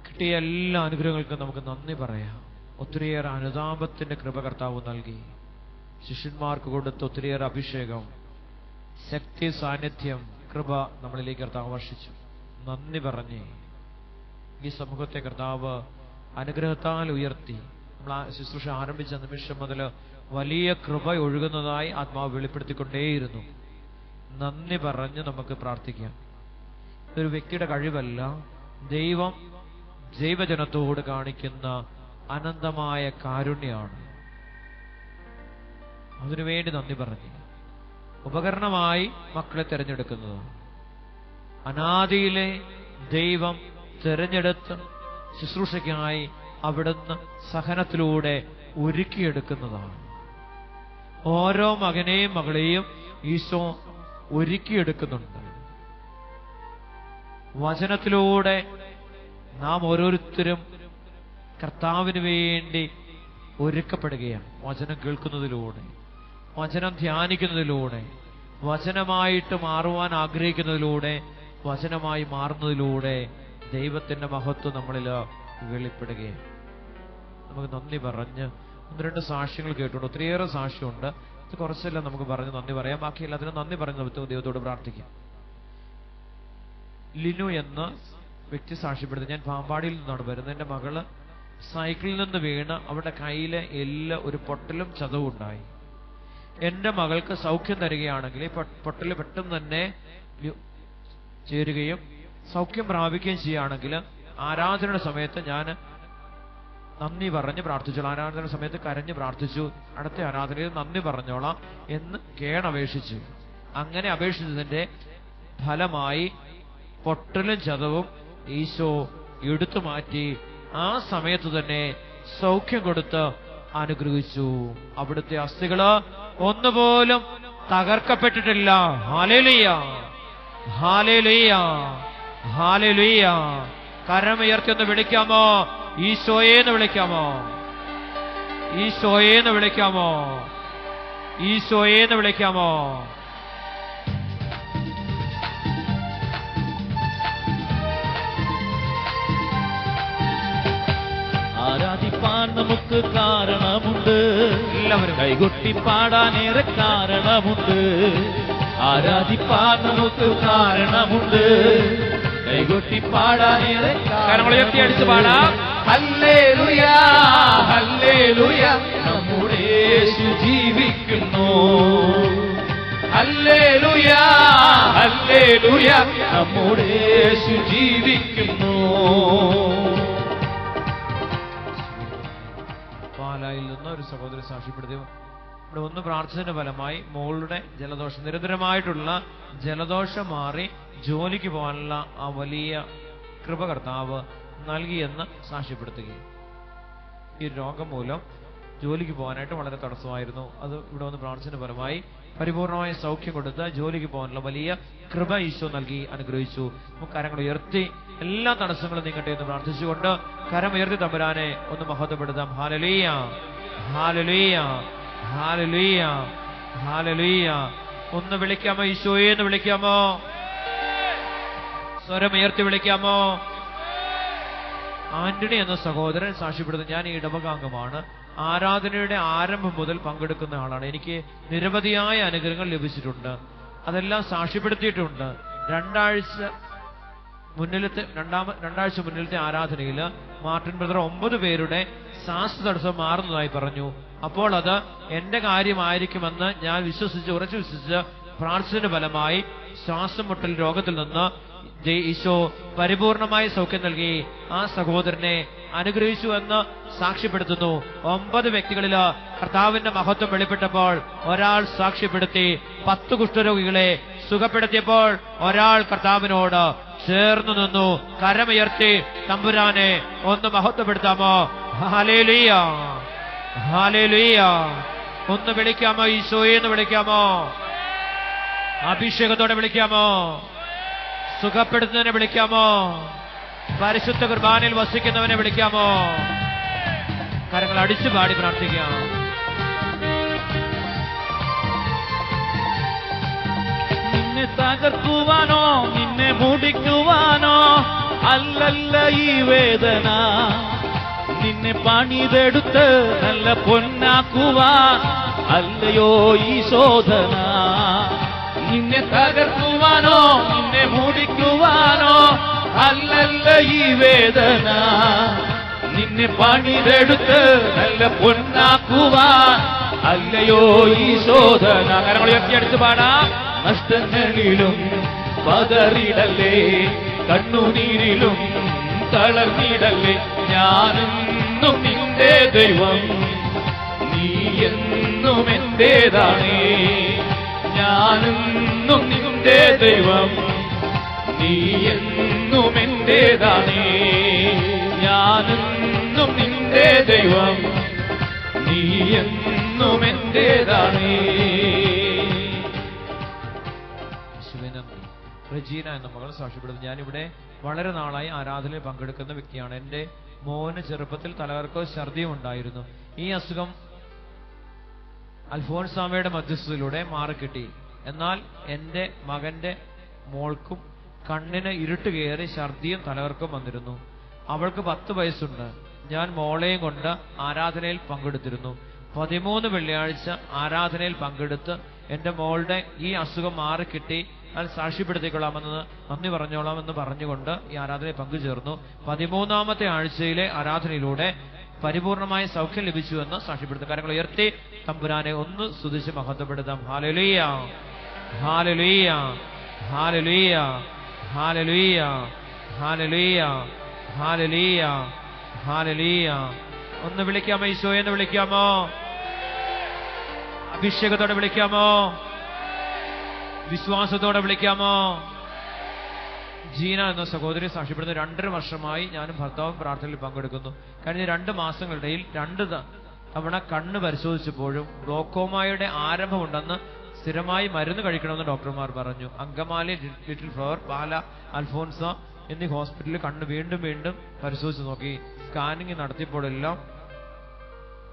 കിട്ടിയ എല്ലാ അനുഗ്രഹങ്ങൾക്കും നമുക്ക് നന്ദി പറയാം. ഒത്തിരിയേറെ അനുതാപത്തിന്റെ കൃപ കർത്താവ് നൽകി. ശിഷ്യന്മാർക്ക് കൊടുത്ത ഒത്തിരിയേറെ അഭിഷേകം, ശക്തി, സാന്നിധ്യം, കൃപ നമ്മളിലേക്ക് കർത്താവ് വർഷിച്ചു. നന്ദി പറഞ്ഞ് ഈ സമൂഹത്തെ കർത്താവ് അനുഗ്രഹത്താൽ ഉയർത്തി നമ്മൾ ആ ശുശ്രൂഷ ആരംഭിച്ച നിമിഷം മുതൽ വലിയ കൃപ ഒഴുകുന്നതായി ആത്മാവ് വെളിപ്പെടുത്തിക്കൊണ്ടേയിരുന്നു. നന്ദി പറഞ്ഞ് നമുക്ക് പ്രാർത്ഥിക്കാം. ഇതൊരു വ്യക്തിയുടെ കഴിവല്ല, ദൈവം ദൈവജനത്തോട് കാണിക്കുന്ന അനന്തമായ കാരുണ്യമാണ്. അതിനുവേണ്ടി നന്ദി പറഞ്ഞ് ഉപകരണമായി മക്കളെ തിരഞ്ഞെടുക്കുന്നത് അനാദിയിലെ ദൈവം തിരഞ്ഞെടുത്ത് ശുശ്രൂഷയ്ക്കായി അവിടുന്ന് സഹനത്തിലൂടെ ഒരുക്കിയെടുക്കുന്നതാണ്. ഓരോ മകനെയും മകളെയും ഈശോ ഒരുക്കിയെടുക്കുന്നുണ്ട്. വചനത്തിലൂടെ നാം ഓരോരുത്തരും കർത്താവിന് വേണ്ടി ഒരുക്കപ്പെടുകയാണ്. വചനം കേൾക്കുന്നതിലൂടെ, വചനം ധ്യാനിക്കുന്നതിലൂടെ, വചനമായിട്ട് മാറുവാൻ ആഗ്രഹിക്കുന്നതിലൂടെ, വചനമായി മാറുന്നതിലൂടെ ദൈവത്തിന്റെ മഹത്വം നമ്മളിൽ വെളിപ്പെടുകയാണ്. നമുക്ക് നന്ദി പറഞ്ഞ് 1-2 സാക്ഷ്യങ്ങൾ കേട്ടുണ്ട്. ഒത്തിരിയേറെ സാക്ഷ്യമുണ്ട്. ഇത് കുറച്ചെല്ലാം നമുക്ക് പറഞ്ഞ് നന്ദി പറയാം. ബാക്കി എല്ലാത്തിനും നന്ദി പറഞ്ഞ് നമുക്ക് ദൈവത്തോട് പ്രാർത്ഥിക്കാം. ലിനു എന്ന വ്യക്തി സാക്ഷ്യപ്പെടുത്തി, ഞാൻ പാമ്പാടിയിൽ നിന്നാണ് വരുന്നത്. എൻ്റെ മകള് സൈക്കിളിൽ നിന്ന് വീണ് അവരുടെ കയ്യിലെ എല്ല് ഒരു പൊട്ടലും ചതവും ഉണ്ടായി. എൻ്റെ മകൾക്ക് സൗഖ്യം തരികയാണെങ്കിൽ ഈ പൊട്ടൽ പെട്ടെന്ന് തന്നെ ചേരുകയും സൗഖ്യം പ്രാപിക്കുകയും ചെയ്യുകയാണെങ്കിൽ ആരാധനയുടെ സമയത്ത് ഞാൻ നന്ദി പറഞ്ഞ് പ്രാർത്ഥിച്ചോളാം. ആരാധനയുടെ സമയത്ത് കരഞ്ഞ് പ്രാർത്ഥിച്ചു, അടുത്ത ആരാധനയിൽ നന്ദി പറഞ്ഞോളാം എന്ന് കേണപേക്ഷിച്ചു. അങ്ങനെ അപേക്ഷിച്ചതിന്റെ ഫലമായി പൊട്ടലും ചതവും ഈശോ എടുത്തു മാറ്റി ആ സമയത്ത് തന്നെ സൗഖ്യം കൊടുത്ത് അനുഗ്രഹിച്ചു. അവിടുത്തെ അസ്ഥികള് ഒന്നുപോലും തകർക്കപ്പെട്ടിട്ടില്ല. Hallelujah, hallelujah, hallelujah. കരമുയർത്തി ഒന്ന് വിളിക്കാമോ? ഈശോയേന്ന് വിളിക്കാമോ? ഈശോയേന്ന് വിളിക്കാമോ? ഈശോയേന്ന് വിളിക്കാമോ? ആരാധിപ്പാൻ നമുക്ക് കാരണമുണ്ട്, എല്ലാവരും കൈകൊട്ടി പാടാനേറെ കാരണമുണ്ട്. ആരാധിപ്പാൻ നമുക്ക് കാരണമുണ്ട്, കൈകൊട്ടി പാടാനേറെ അടിച്ചു പാടാം. ഹല്ലേലൂയ, ഹല്ലേലൂയ, നമ്മുടെ യേശു ജീവിക്കുന്നു. ഹല്ലേലൂയ, ഹല്ലേലൂയ, നമ്മുടെ യേശു ജീവിക്കുന്നു. പാലായിൽ നിന്ന് ഒരു സഹോദരി സാക്ഷ്യപ്പെടുത്തി, ഇവിടെ ഒന്ന് പ്രാർത്ഥനയുടെ ഫലമായി മോളുടെ ജലദോഷം, നിരന്തരമായിട്ടുള്ള ജലദോഷം മാറി ജോലിക്ക് പോകാനുള്ള ആ വലിയ കൃപ കർത്താവ് നൽകിയെന്ന് സാക്ഷ്യപ്പെടുത്തുകയും, ഈ രോഗം മൂലം ജോലിക്ക് പോകാനായിട്ട് വളരെ തടസ്സമായിരുന്നു. അത് ഇവിടെ വന്ന് പ്രാർത്ഥനയുടെ ഫലമായി പരിപൂർണമായ സൗഖ്യം കൊടുത്ത് ജോലിക്ക് പോകാനുള്ള വലിയ കൃപ ഈശോ നൽകി അനുഗ്രഹിച്ചു. നമുക്ക് കരങ്ങൾ ഉയർത്തി എല്ലാ തടസ്സങ്ങളും നീങ്ങട്ടെ എന്ന് പ്രാർത്ഥിച്ചുകൊണ്ട് കരമുയർത്തി തമ്പുരാനെ ഒന്ന് മഹത്വപ്പെടുത്താം. Hallelujah, hallelujah, hallelujah, hallelujah. ഒന്ന് വിളിക്കാമോ? ഈശോയെ എന്ന് വിളിക്കാമോ? സ്വരമുയർത്തി വിളിക്കാമോ? ആന്റണി എന്ന സഹോദരൻ സാക്ഷ്യപ്പെടുത്തുന്നത്, ഞാൻ ഈ ഇടവകാംഗമാണ്. ആരാധനയുടെ ആരംഭം മുതൽ പങ്കെടുക്കുന്ന ആളാണ്. എനിക്ക് നിരവധിയായ അനുഗ്രഹങ്ങൾ ലഭിച്ചിട്ടുണ്ട്. അതെല്ലാം സാക്ഷ്യപ്പെടുത്തിയിട്ടുണ്ട്. രണ്ടാഴ്ച മുന്നിലത്തെ ആരാധനയിൽ മാർട്ടിൻ ബ്രദർ 9 പേരുടെ ശ്വാസ തടസ്സം മാറുന്നതായി പറഞ്ഞു. അപ്പോൾ അത് എന്റെ കാര്യമായിരിക്കുമെന്ന് ഞാൻ ഉറച്ചു വിശ്വസിച്ച് പ്രാർത്ഥനയുടെ ഫലമായി ശ്വാസം മുട്ടൽ രോഗത്തിൽ നിന്ന് ഈശോ പരിപൂർണമായി സൗഖ്യം നൽകി ആ സഹോദരനെ അനുഗ്രഹിച്ചു എന്ന് സാക്ഷ്യപ്പെടുത്തുന്നു. 9 വ്യക്തികളില് കർത്താവിന്റെ മഹത്വം വെളിപ്പെട്ടപ്പോൾ ഒരാൾ സാക്ഷ്യപ്പെടുത്തി. 10 കുഷ്ഠരോഗികളെ സുഖപ്പെടുത്തിയപ്പോൾ ഒരാൾ കർത്താവിനോട് ചേർന്നു നിന്നു. കരമുയർത്തി തമ്പുരാനെ ഒന്ന് മഹത്വപ്പെടുത്താമോ? Hallelujah, hallelujah. ഒന്ന് വിളിക്കാമോ? ഈശോയെ എന്ന് വിളിക്കാമോ? അഭിഷേകത്തോടെ വിളിക്കാമോ? സുഖപ്പെടുത്തുന്നതിനെ വിളിക്കാമോ? പരിശുദ്ധ കുർബാനയിൽ വസിക്കുന്നവനെ വിളിക്കാമോ? കരങ്ങൾ അടിച്ചു പാടി പ്രാർത്ഥിക്കാം. നിന്നെ തകർക്കുവാനോ നിന്നെ മൂടിക്കുവാനോ അല്ലല്ല ഈ വേദന, നിന്നെ പണിതെടുത്ത് നല്ല പൊന്നാക്കുവാൻ അല്ലയോ ഈ ശോധന. നിന്നെ തകർക്കുവാനോ നിന്നെ മൂടിക്കുവാനോ അല്ലല്ല ഈ വേദന, നിന്നെ നിന്നെ പണിതെടുത്ത് നല്ല പൊന്നാക്കുവാൻ അല്ലയോ ഈ ശോധന. കരങ്ങൾ ഉയർത്തിയടിച്ച് പാടാം. നഷ്ടങ്ങളിലും പതറിടല്ലേ, കണ്ണുനീരിലും തളർന്നിടല്ലേ, ഞാനെന്നും നിന്റെ ദൈവം, നീ എന്നും എന്റേതാണേ. ഞാനെന്നും നിന്റെ ദൈവം, നീ എന്നും എന്റേതാണേ. ഞാനെന്നും നിന്റെ ദൈവം, നീ എന്നും എന്റേതാണേ. റജീന എന്ന മകൾ സാക്ഷ്യപ്പെടുന്നു. ഞാനിവിടെ വളരെ നാളായി ആരാധനയിൽ പങ്കെടുക്കുന്ന വ്യക്തിയാണ്. എന്റെ മോന് ചെറുപ്പത്തിൽ തലകർക്കോ ഛർദിയും ഉണ്ടായിരുന്നു. ഈ അസുഖം അൽഫോൻസാമയുടെ മധ്യസ്ഥതയിലൂടെ മാറിക്കിട്ടി. എന്നാൽ എന്റെ മകന്റെ മോൾക്കും കണ്ണിന് ഇരുട്ട് കയറി ഛർദിയും തലകർക്കും വന്നിരുന്നു. അവൾക്ക് 10 വയസ്സുണ്ട്. ഞാൻ മോളെയും കൊണ്ട് ആരാധനയിൽ പങ്കെടുത്തിരുന്നു. 13 വെള്ളിയാഴ്ച ആരാധനയിൽ പങ്കെടുത്ത് എന്റെ മോളുടെ ഈ അസുഖം മാറിക്കിട്ടി, അത് സാക്ഷ്യപ്പെടുത്തിക്കൊള്ളാമെന്ന് നന്ദി പറഞ്ഞോളാമെന്ന് പറഞ്ഞുകൊണ്ട് ഈ ആരാധനയിൽ പങ്കുചേർന്നു. 13ാമത്തെ ആഴ്ചയിലെ ആരാധനയിലൂടെ പരിപൂർണമായ സൗഖ്യം ലഭിച്ചുവെന്ന് സാക്ഷ്യപ്പെടുത്തും. കാര്യങ്ങൾ ഉയർത്തി തമ്പുരാനെ ഒന്ന് സ്തുതിച്ച് മഹത്വപ്പെടുത്താം. Hallelujah, hallelujah, hallelujah, hallelujah, hallelujah, hallelujah, hallelujah. ഒന്ന് വിളിക്കാമോ? ഈശോയെന്ന് വിളിക്കാമോ? അഭിഷേകത്തോടെ വിളിക്കാമോ? വിശ്വാസത്തോടെ വിളിക്കാമോ? ജീന എന്ന സഹോദരി സാക്ഷ്യപ്പെടുന്ന 2.5 വർഷമായി ഞാനും ഭർത്താവും പ്രാർത്ഥനയിൽ പങ്കെടുക്കുന്നു. കഴിഞ്ഞ 2 മാസങ്ങളിടയിൽ 2 തവണ കണ്ണ് പരിശോധിച്ചപ്പോഴും ഗ്ലോക്കോമയുടെ ആരംഭമുണ്ടെന്ന് സ്ഥിരമായി മരുന്ന് കഴിക്കണമെന്ന് ഡോക്ടർമാർ പറഞ്ഞു. അങ്കമാലി, ലിറ്റിൽ ഫ്ലവർ, പാല, അൽഫോൻസ എന്നീ ഹോസ്പിറ്റലിൽ കണ്ണ് വീണ്ടും വീണ്ടും പരിശോധിച്ച് നോക്കി. സ്കാനിങ് നടത്തിയപ്പോഴെല്ലാം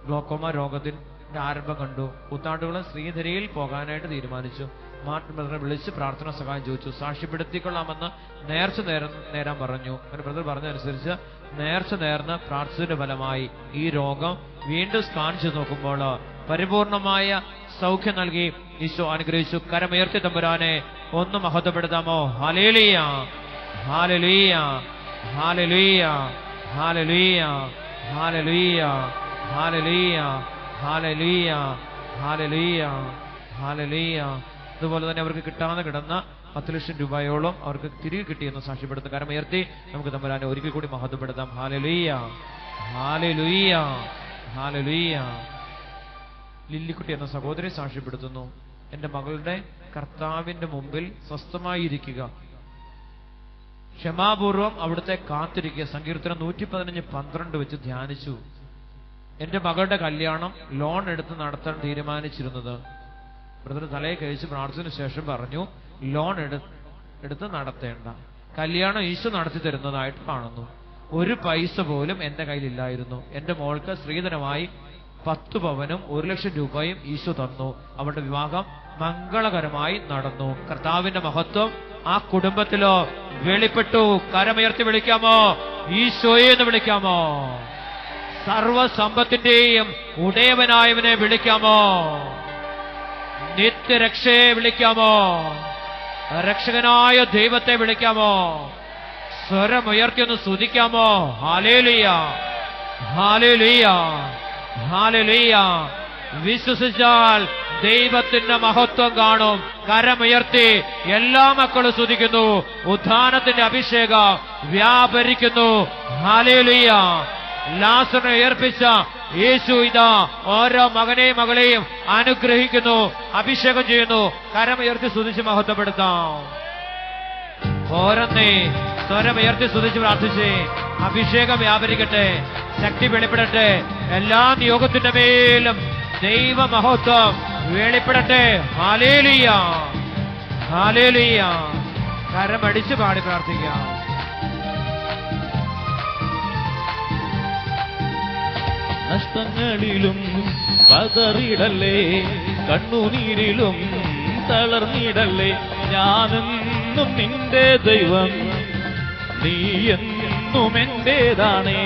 ഗ്ലോക്കോമ രോഗത്തിന്റെ ആരംഭം കണ്ടു. കൂത്താട്ടുകുളം ശ്രീധരയിൽ പോകാനായിട്ട് തീരുമാനിച്ചു. മാർട്ടിൻ ബ്രദറെ വിളിച്ച് പ്രാർത്ഥന സഹായം ചോദിച്ചു. സാക്ഷ്യപ്പെടുത്തിക്കൊള്ളാമെന്ന് നേർച്ച നേരാൻ പറഞ്ഞു. അങ്ങനെ ബ്രദർ പറഞ്ഞതനുസരിച്ച് നേർച്ച നേർന്ന് പ്രാർത്ഥനയുടെ ഫലമായി ഈ രോഗം വീണ്ടും സ്കാൻ ചെയ്ത് നോക്കുമ്പോൾ പരിപൂർണമായ സൗഖ്യം നൽകി ഈശോ അനുഗ്രഹിച്ചു. കരമുയർത്തി തമ്പുരാനെ ഒന്ന് മഹത്വപ്പെടുത്താമോ? Hallelujah, hallelujah, hallelujah, hallelujah, hallelujah, hallelujah, hallelujah, hallelujah, hallelujah. അതുപോലെ തന്നെ അവർക്ക് കിട്ടാതെ കിടന്ന 10 ലക്ഷം രൂപയോളം അവർക്ക് തിരികെ കിട്ടിയെന്ന് സാക്ഷ്യപ്പെടുത്തുന്ന കാര്യം ഉയർത്തി നമുക്ക് തമ്പുരാനെ ഒരിക്കൽ കൂടി മഹത്വപ്പെടുത്താം. Hallelujah, hallelujah, hallelujah. ലില്ലിക്കുട്ടി എന്ന സഹോദരി സാക്ഷ്യപ്പെടുത്തുന്നു. എന്റെ മകളുടെ കർത്താവിന്റെ മുമ്പിൽ സ്വസ്ഥമായിരിക്കുക, ക്ഷമാപൂർവം അവിടുത്തെ കാത്തിരിക്കുക. സങ്കീർത്തനം 115:12 വെച്ച് ധ്യാനിച്ചു. എന്റെ മകളുടെ കല്യാണം ലോൺ എടുത്ത് നടത്താൻ തീരുമാനിച്ചിരുന്നത്. ബ്രദർ തലയെ കഴിച്ച് പ്രാർത്ഥനയ്ക്ക് ശേഷം പറഞ്ഞു, ലോൺ എടുത്ത് നടത്തേണ്ട, കല്യാണം ഈശോ നടത്തി തരുന്നതായിട്ട് കാണുന്നു. 1 പൈസ പോലും എന്റെ കയ്യിലില്ലായിരുന്നു. എന്റെ മോൾക്ക് സ്ത്രീധനമായി 10 പവനും 1 ലക്ഷം രൂപയും ഈശോ തന്നു. അവരുടെ വിവാഹം മംഗളകരമായി നടന്നു. കർത്താവിന്റെ മഹത്വം ആ കുടുംബത്തിലോ വെളിപ്പെട്ടു. കരമുയർത്തി വിളിക്കാമോ? ഈശോയെ എന്ന് വിളിക്കാമോ? സർവസമ്പത്തിന്റെയും ഉടയവനായവനെ വിളിക്കാമോ? നിത്യരക്ഷയെ വിളിക്കാമോ? രക്ഷകനായ ദൈവത്തെ വിളിക്കാമോ? സ്വരമുയർത്തി ഒന്ന് സ്തുതിക്കാമോ? Hallelujah, hallelujah, hallelujah. വിശ്വസിച്ചാൽ ദൈവത്തിന്റെ മഹത്വം കാണും. കരമുയർത്തി എല്ലാ മക്കളും സ്തുതിക്കുന്നു. ഉത്ഥാനത്തിന്റെ അഭിഷേകം വ്യാപരിക്കുന്നു. ഹല്ലേലൂയ. ലാസറിനെ ഉയർപ്പിച്ച യേശു ഇതാ ഓരോ മകനെയും മകളെയും അനുഗ്രഹിക്കുന്നു, അഭിഷേകം ചെയ്യുന്നു. കരമുയർത്തി സ്തുതിച്ച് മഹത്വപ്പെടുത്താം. ഓരോന്നേ സ്വരമുയർത്തി സ്തുതിച്ച് പ്രാർത്ഥിച്ചേ. അഭിഷേകം വ്യാപരിക്കട്ടെ, ശക്തി വെളിപ്പെടട്ടെ. എല്ലാ നിയോഗത്തിന്റെ മേലും ദൈവ മഹത്വം വെളിപ്പെടട്ടെ. Hallelujah, hallelujah. കരമടിച്ച് പാടി പ്രാർത്ഥിക്കാം. നഷ്ടങ്ങളിലും പതറിടല്ലേ, കണ്ണുനീരിലും തളർന്നിടല്ലേ, ഞാനെന്നും നിന്റെ ദൈവം, നീ എന്നും എന്റേതാണേ.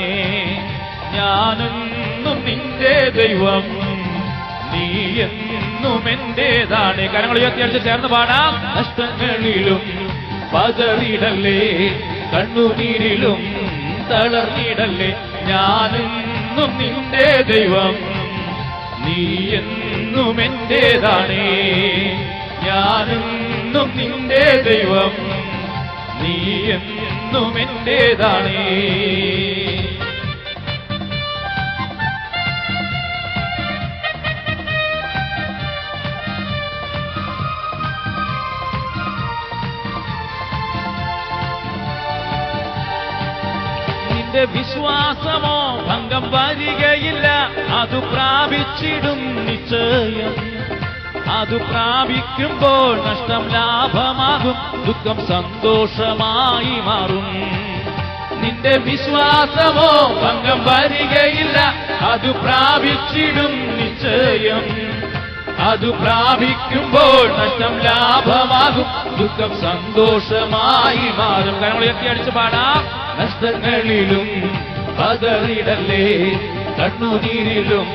ഞാനെന്നും നിന്റെ ദൈവം, നീ എന്നും എന്റേതാണ്. കരങ്ങൾ ഉയർത്തി ചേർന്ന് പാടാം. നഷ്ടങ്ങളിലും പതറിടല്ലേ, കണ്ണുനീരിലും തളർന്നിടല്ലേ, ഞാനെന്നും നിന്റെ ദൈവം, നീ എന്നും എന്റേതാണേ. ഞാനെന്നും നിന്റെ ദൈവം, നീ എന്നും എന്റേതാണേ. നിന്റെ വിശ്വാസമോ ഭംഗം വരികയില്ല, അത് പ്രാപിച്ചിടും നിശ്ചയം. അത് പ്രാപിക്കുമ്പോൾ നഷ്ടം ലാഭമാകും, ദുഃഖം സന്തോഷമായി മാറും. നിന്റെ വിശ്വാസമോ ഭംഗം വരികയില്ല, അത് പ്രാപിച്ചിടും നിശ്ചയം. അത് പ്രാപിക്കുമ്പോൾ നഷ്ടം ലാഭമാകും, ദുഃഖം സന്തോഷമായി മാറും. കാരണം ഉയർത്തി അടിച്ച് പാടാം. നഷ്ടങ്ങളിലും പതറിടല്ലേ, കണ്ണുനീരിലും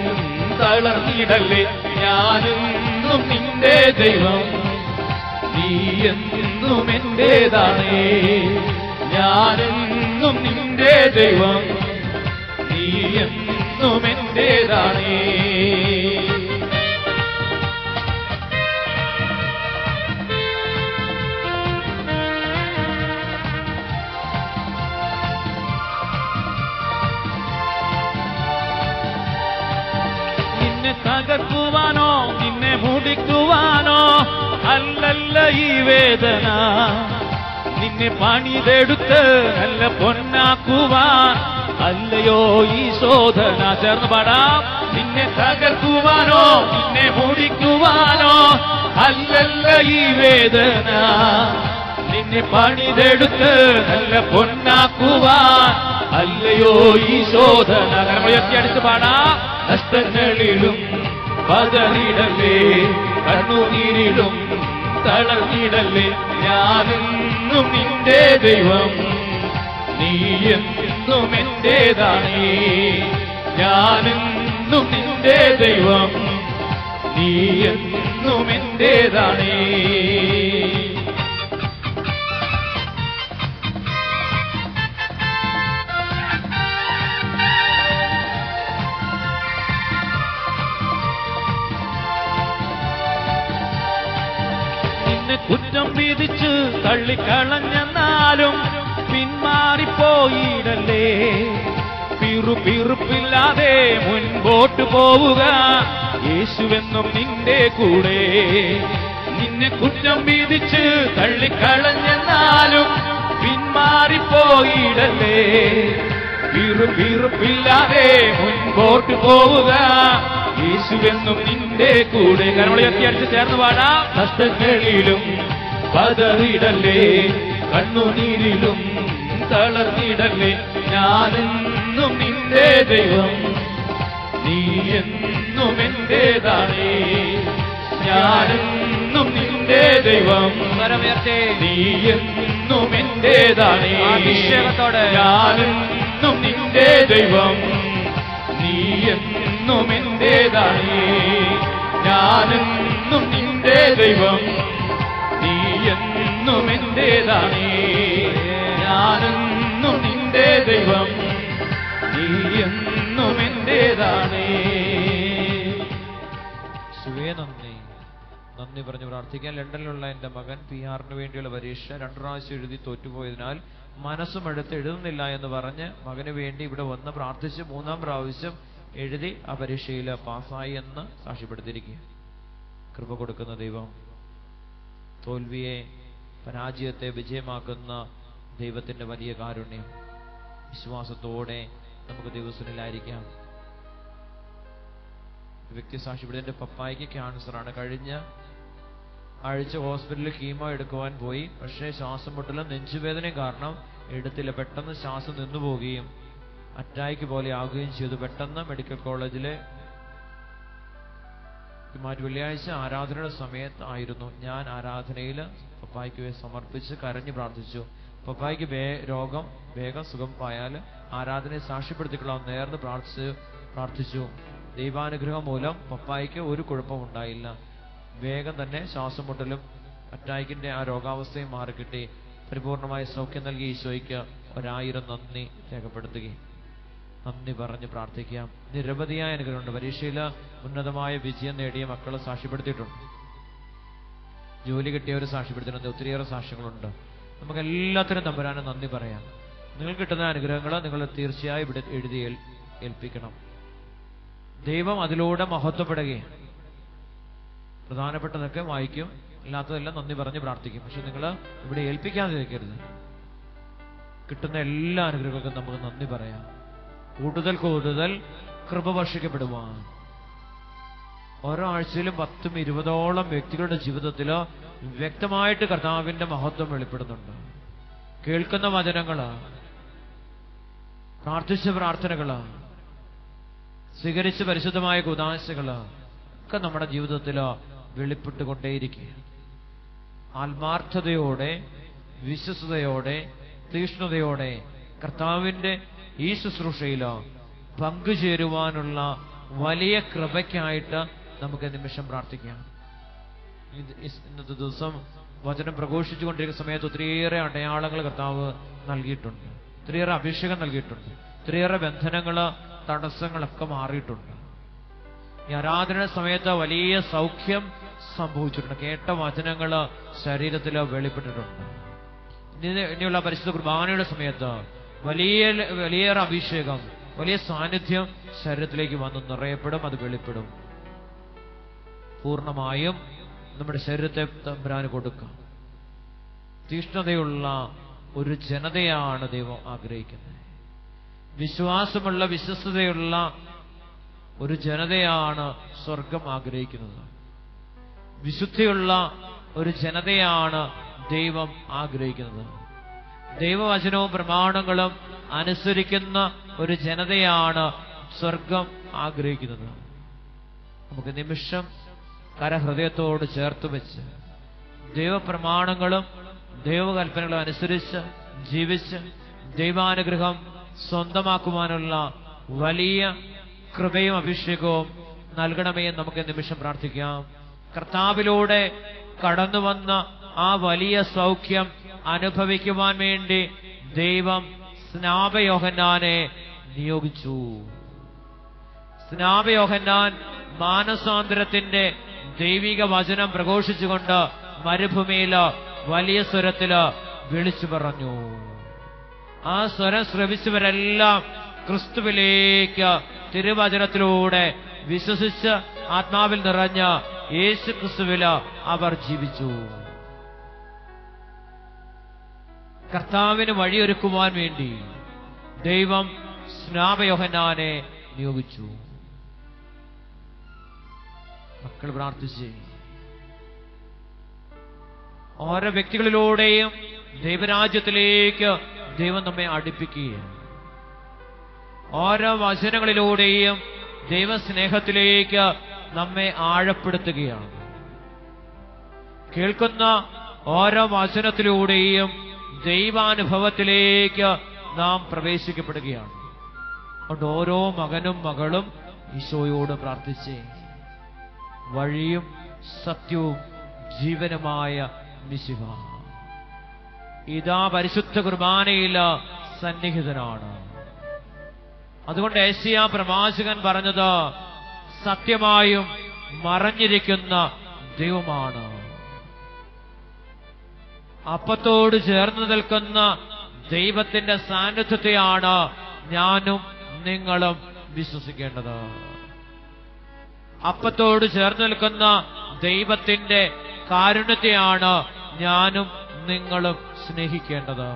തളർന്നിടല്ലേ. ഞാനെന്നും നിന്റെ ദൈവം, നീ എന്നും എന്റേതാണേ. ഞാനെന്നും നിന്റെ ദൈവം, നീ എന്നും എന്റേതാണേ. തകർക്കുവാനോ നിന്നെ മുടിക്കുവാനോ അല്ലല്ല ഈ വേദന. നിന്നെ പണിതെടുത്ത് നല്ല പൊന്നാക്കുവാൻ അല്ലയോ ഈ ശോധന. ചേർന്ന് പാടാം. നിന്നെ തകർക്കുവാനോ നിന്നെ മുടിക്കുവാനോ അല്ലല്ല ഈ വേദന. നിന്നെ പണിതെടുത്ത് നല്ല പൊന്നാക്കുവാൻ അല്ലയോ ഈ ശോധന. ഉയർത്തിയടിച്ച് പാടാം. നഷ്ടങ്ങളിലും പതറിടല്ലേ, കണ്ണുനീരിലും തളർന്നിടല്ലേ. ഞാനെന്നും നിന്റെ ദൈവം, നീ എന്നും എന്റേതാണേ. ഞാനെന്നും നിന്റെ ദൈവം, നീ എന്നും എന്റേതാണേ. കുറ്റം വിധിച്ച് തള്ളിക്കളഞ്ഞെന്നാലും പിന്മാറിപ്പോയിടല്ലേ. പിറുപിറുപ്പില്ലാതെ മുൻപോട്ട് പോവുക, യേശുവെന്നും നിന്റെ കൂടെ. നിന്നെ കുറ്റം വിധിച്ച് തള്ളിക്കളഞ്ഞെന്നാലും പിന്മാറിപ്പോയിടല്ലേ. പിറുപിറുപ്പില്ലാതെ മുൻപോട്ട് പോവുക, യേശുവെന്നും നിന്റെ കൂടെ. കാരണം എത്തിയടിച്ച് ചേർന്ന് പാടാം. നഷ്ടങ്ങളിലും പതറിടല്ലേ, കണ്ണുനീരിലും തളർന്നിടല്ലേ. ഞാനെന്നും നിന്റെ ദൈവം, നീ എന്നും എന്റേതാണേ. ഞാനെന്നും നിന്റെ ദൈവം, നീ എന്നും എന്റേതാണേ. അഭിഷേകത്തോടെ ഞാനെന്നും നിന്റെ ദൈവം, നീ എന്നും എന്റേതാണേ. ഞാനെന്നും നിന്റെ ദൈവം, നീ എന്നും എന്റേതാണേ. ഞാനെന്നും നിന്റെ ദൈവം, നീ എന്നും എന്റേതാണേ. സുവേ നന്ദി നന്ദി പറഞ്ഞു പ്രാർത്ഥിക്കാൻ. ലണ്ടനിലുള്ള എന്റെ മകൻ PR വേണ്ടിയുള്ള പരീക്ഷ 2 പ്രാവശ്യം എഴുതി തോറ്റുപോയതിനാൽ മനസ്സുമെടുത്ത് എഴുതുന്നില്ല എന്ന് പറഞ്ഞ് മകന് വേണ്ടി ഇവിടെ വന്ന് പ്രാർത്ഥിച്ച് 3-ാം പ്രാവശ്യം എഴുതി ആ പരീക്ഷയിൽ പാസ്സായി എന്ന് സാക്ഷ്യപ്പെടുത്തിയിരിക്കുക. കൃപ കൊടുക്കുന്ന ദൈവം, തോൽവിയെ പരാജയത്തെ വിജയമാക്കുന്ന ദൈവത്തിന്റെ വലിയ കാരുണ്യം. വിശ്വാസത്തോടെ നമുക്ക് ദൈവസന്നിധിയിലായിരിക്കാം. വ്യക്തി സാക്ഷ്യപ്പെടുത്തി. എന്റെ പപ്പായ്ക്ക് ക്യാൻസറാണ്. കഴിഞ്ഞ ആഴ്ച ഹോസ്പിറ്റലിൽ കീമോ എടുക്കുവാൻ പോയി. പക്ഷേ ശ്വാസം മുട്ടലും നെഞ്ചുവേദനയും കാരണം എടുത്തില്ല. പെട്ടെന്ന് ശ്വാസം നിന്നുപോവുകയും അറ്റാക്ക് പോലെ ആകുകയും ചെയ്തു. പെട്ടെന്ന് മെഡിക്കൽ കോളേജിലെ വെള്ളിയാഴ്ച ആരാധനയുടെ സമയത്തായിരുന്നു. ഞാൻ ആരാധനയിൽ പപ്പായ്ക്ക് സമർപ്പിച്ച് കരഞ്ഞു പ്രാർത്ഥിച്ചു. പപ്പായ്ക്ക് രോഗം വേഗം സുഖമായാൽ ആരാധനയെ സാക്ഷ്യപ്പെടുത്തിക്കൊള്ളാം നേർന്ന് പ്രാർത്ഥിച്ചു. ദൈവാനുഗ്രഹം മൂലം പപ്പായ്ക്ക് ഒരു കുഴപ്പമുണ്ടായില്ല. വേഗം തന്നെ ശ്വാസം മുട്ടലും അറ്റാക്കിന്റെ ആ രോഗാവസ്ഥയും മാറിക്കിട്ടി. പരിപൂർണമായ സൗഖ്യം നൽകി ഈശോയ്ക്ക് 1000 നന്ദി രേഖപ്പെടുത്തുകയും നന്ദി പറഞ്ഞ് പ്രാർത്ഥിക്കാം. നിരവധിയായ അനുഗ്രഹമുണ്ട്. പരീക്ഷയിൽ ഉന്നതമായ വിജയം നേടിയ മക്കളെ സാക്ഷ്യപ്പെടുത്തിയിട്ടുണ്ട്. ജോലി കിട്ടിയവർ സാക്ഷ്യപ്പെടുത്തിയിട്ടുണ്ട്. ഒത്തിരിയേറെ സാക്ഷ്യങ്ങളുണ്ട്. നമുക്ക് എല്ലാത്തിനും തമ്പുരാന് നന്ദി പറയാം. നിങ്ങൾക്ക് കിട്ടുന്ന അനുഗ്രഹങ്ങൾ നിങ്ങൾ തീർച്ചയായും ഇവിടെ എഴുതി ഏൽപ്പിക്കണം. ദൈവം അതിലൂടെ മഹത്വപ്പെടുകയാണ്. പ്രധാനപ്പെട്ടതൊക്കെ വായിക്കും, അല്ലാത്തതെല്ലാം നന്ദി പറഞ്ഞ് പ്രാർത്ഥിക്കും. പക്ഷെ നിങ്ങൾ ഇവിടെ ഏൽപ്പിക്കാതിരിക്കരുത്. കിട്ടുന്ന എല്ലാ അനുഗ്രഹങ്ങൾക്കും നമുക്ക് നന്ദി പറയാം. കൂടുതൽ കൂടുതൽ കൃപ വർഷിക്കപ്പെടുവാൻ ഓരോ ആഴ്ചയിലും 10-20ഓളം വ്യക്തികളുടെ ജീവിതത്തിൽ വ്യക്തമായിട്ട് കർത്താവിന്റെ മഹത്വം വെളിപ്പെടുന്നുണ്ട്. കേൾക്കുന്ന വചനങ്ങള്, പ്രാർത്ഥിച്ച പ്രാർത്ഥനകള്, സ്വീകരിച്ച പരിശുദ്ധമായ കൂദാശകള് ഒക്കെ നമ്മുടെ ജീവിതത്തിൽ വെളിപ്പെട്ടുകൊണ്ടേയിരിക്കുക. ആത്മാർത്ഥതയോടെ, വിശ്വസ്തയോടെ, തീഷ്ണതയോടെ കർത്താവിന്റെ ഈ ശുശ്രൂഷയിലോ പങ്കുചേരുവാനുള്ള വലിയ കൃപയ്ക്കായിട്ട് നമുക്ക് നിമിഷം പ്രാർത്ഥിക്കാം. ഇന്നത്തെ ദിവസം വചനം പ്രഘോഷിച്ചുകൊണ്ടിരിക്കുന്ന സമയത്ത് ഒത്തിരിയേറെ അടയാളങ്ങൾ കർത്താവ് നൽകിയിട്ടുണ്ട്. ഒത്തിരിയേറെ അഭിഷേകം നൽകിയിട്ടുണ്ട്. ഒത്തിരിയേറെ ബന്ധനങ്ങള്, തടസ്സങ്ങളൊക്കെ മാറിയിട്ടുണ്ട്. ഈ ആരാധന സമയത്ത് വലിയ സൗഖ്യം സംഭവിച്ചിട്ടുണ്ട്. കേട്ട വചനങ്ങള് ശരീരത്തിൽ വെളിപ്പെട്ടിട്ടുണ്ട്. ഇനിയുള്ള പരിശുദ്ധ കുർബാനയുടെ സമയത്ത് വലിയേറെ അഭിഷേകം, വലിയ സാന്നിധ്യം ശരീരത്തിലേക്ക് വന്ന് നിറയപ്പെടും. അത് വെളിപ്പെടും. പൂർണ്ണമായും നമ്മുടെ ശരീരത്തെ തമ്പുരാന് കൊടുക്കാം. തീഷ്ണതയുള്ള ഒരു ജനതയാണ് ദൈവം ആഗ്രഹിക്കുന്നത്. വിശ്വാസമുള്ള, വിശ്വസ്തതയുള്ള ഒരു ജനതയാണ് സ്വർഗം ആഗ്രഹിക്കുന്നത്. വിശുദ്ധിയുള്ള ഒരു ജനതയാണ് ദൈവം ആഗ്രഹിക്കുന്നത്. ദൈവവചനവും പ്രമാണങ്ങളും അനുസരിക്കുന്ന ഒരു ജനതയാണ് സ്വർഗം ആഗ്രഹിക്കുന്നത്. നമുക്ക് നിമിഷം കരഹൃദയത്തോട് ചേർത്ത് വെച്ച് ദൈവപ്രമാണങ്ങളും ദൈവകൽപ്പനകളും അനുസരിച്ച് ജീവിച്ച് ദൈവാനുഗ്രഹം സ്വന്തമാക്കുവാനുള്ള വലിയ കൃപയും അഭിഷേകവും നൽകണമേ എന്ന് നമുക്ക് നിമിഷം പ്രാർത്ഥിക്കാം. കർത്താവിലൂടെ കടന്നു വന്ന ആ വലിയ സൗഖ്യം അനുഭവിക്കുവാൻ വേണ്ടി ദൈവം സ്നാപയോഹന്നാനെ നിയോഗിച്ചു. സ്നാപയോഹന്നാൻ മാനസാന്തരത്തിന്റെ ദൈവിക വചനം പ്രഘോഷിച്ചുകൊണ്ട് മരുഭൂമിയില് വലിയ സ്വരത്തില് വിളിച്ചു പറഞ്ഞു. ആ സ്വരം ശ്രവിച്ചവരെല്ലാം ക്രിസ്തുവിലേക്ക് തിരുവചനത്തിലൂടെ വിശ്വസിച്ച് ആത്മാവിൽ നിറഞ്ഞ യേശു ക്രിസ്തുവില് അവർ ജീവിച്ചു. കർത്താവിന് വഴിയൊരുക്കുവാൻ വേണ്ടി ദൈവം സ്നാപയോഹന്നാനെ നിയോഗിച്ചു. മക്കൾ പ്രാർത്ഥിച്ച് ഓരോ വ്യക്തികളിലൂടെയും ദൈവരാജ്യത്തിലേക്ക് ദൈവം നമ്മെ അടുപ്പിക്കുകയാണ്. ഓരോ വചനങ്ങളിലൂടെയും ദൈവസ്നേഹത്തിലേക്ക് നമ്മെ ആഴപ്പെടുത്തുകയാണ്. കേൾക്കുന്ന ഓരോ വചനത്തിലൂടെയും ദൈവാനുഭവത്തിലേക്ക് നാം പ്രവേശിക്കപ്പെടുകയാണ്. അതുകൊണ്ട് ഓരോ മകനും മകളും ഈശോയോട് പ്രാർത്ഥിച്ചേ, വഴിയും സത്യവും ജീവനുമായ മിശിഹ ഇതാ പരിശുദ്ധ കുർബാനയിൽ സന്നിഹിതനാണ്. അതുകൊണ്ട് യെശയ്യാ പ്രവാചകൻ പറഞ്ഞത് സത്യമായും മറഞ്ഞിരിക്കുന്ന ദൈവമാണ്. അപ്പത്തോട് ചേർന്ന് നിൽക്കുന്ന ദൈവത്തിന്റെ സാന്നിധ്യത്തെയാണ് ഞാനും നിങ്ങളും വിശ്വസിക്കേണ്ടത്. അപ്പത്തോട് ചേർന്ന് നിൽക്കുന്ന ദൈവത്തിന്റെ കാരുണ്യത്തെയാണ് ഞാനും നിങ്ങളും സ്നേഹിക്കേണ്ടത്.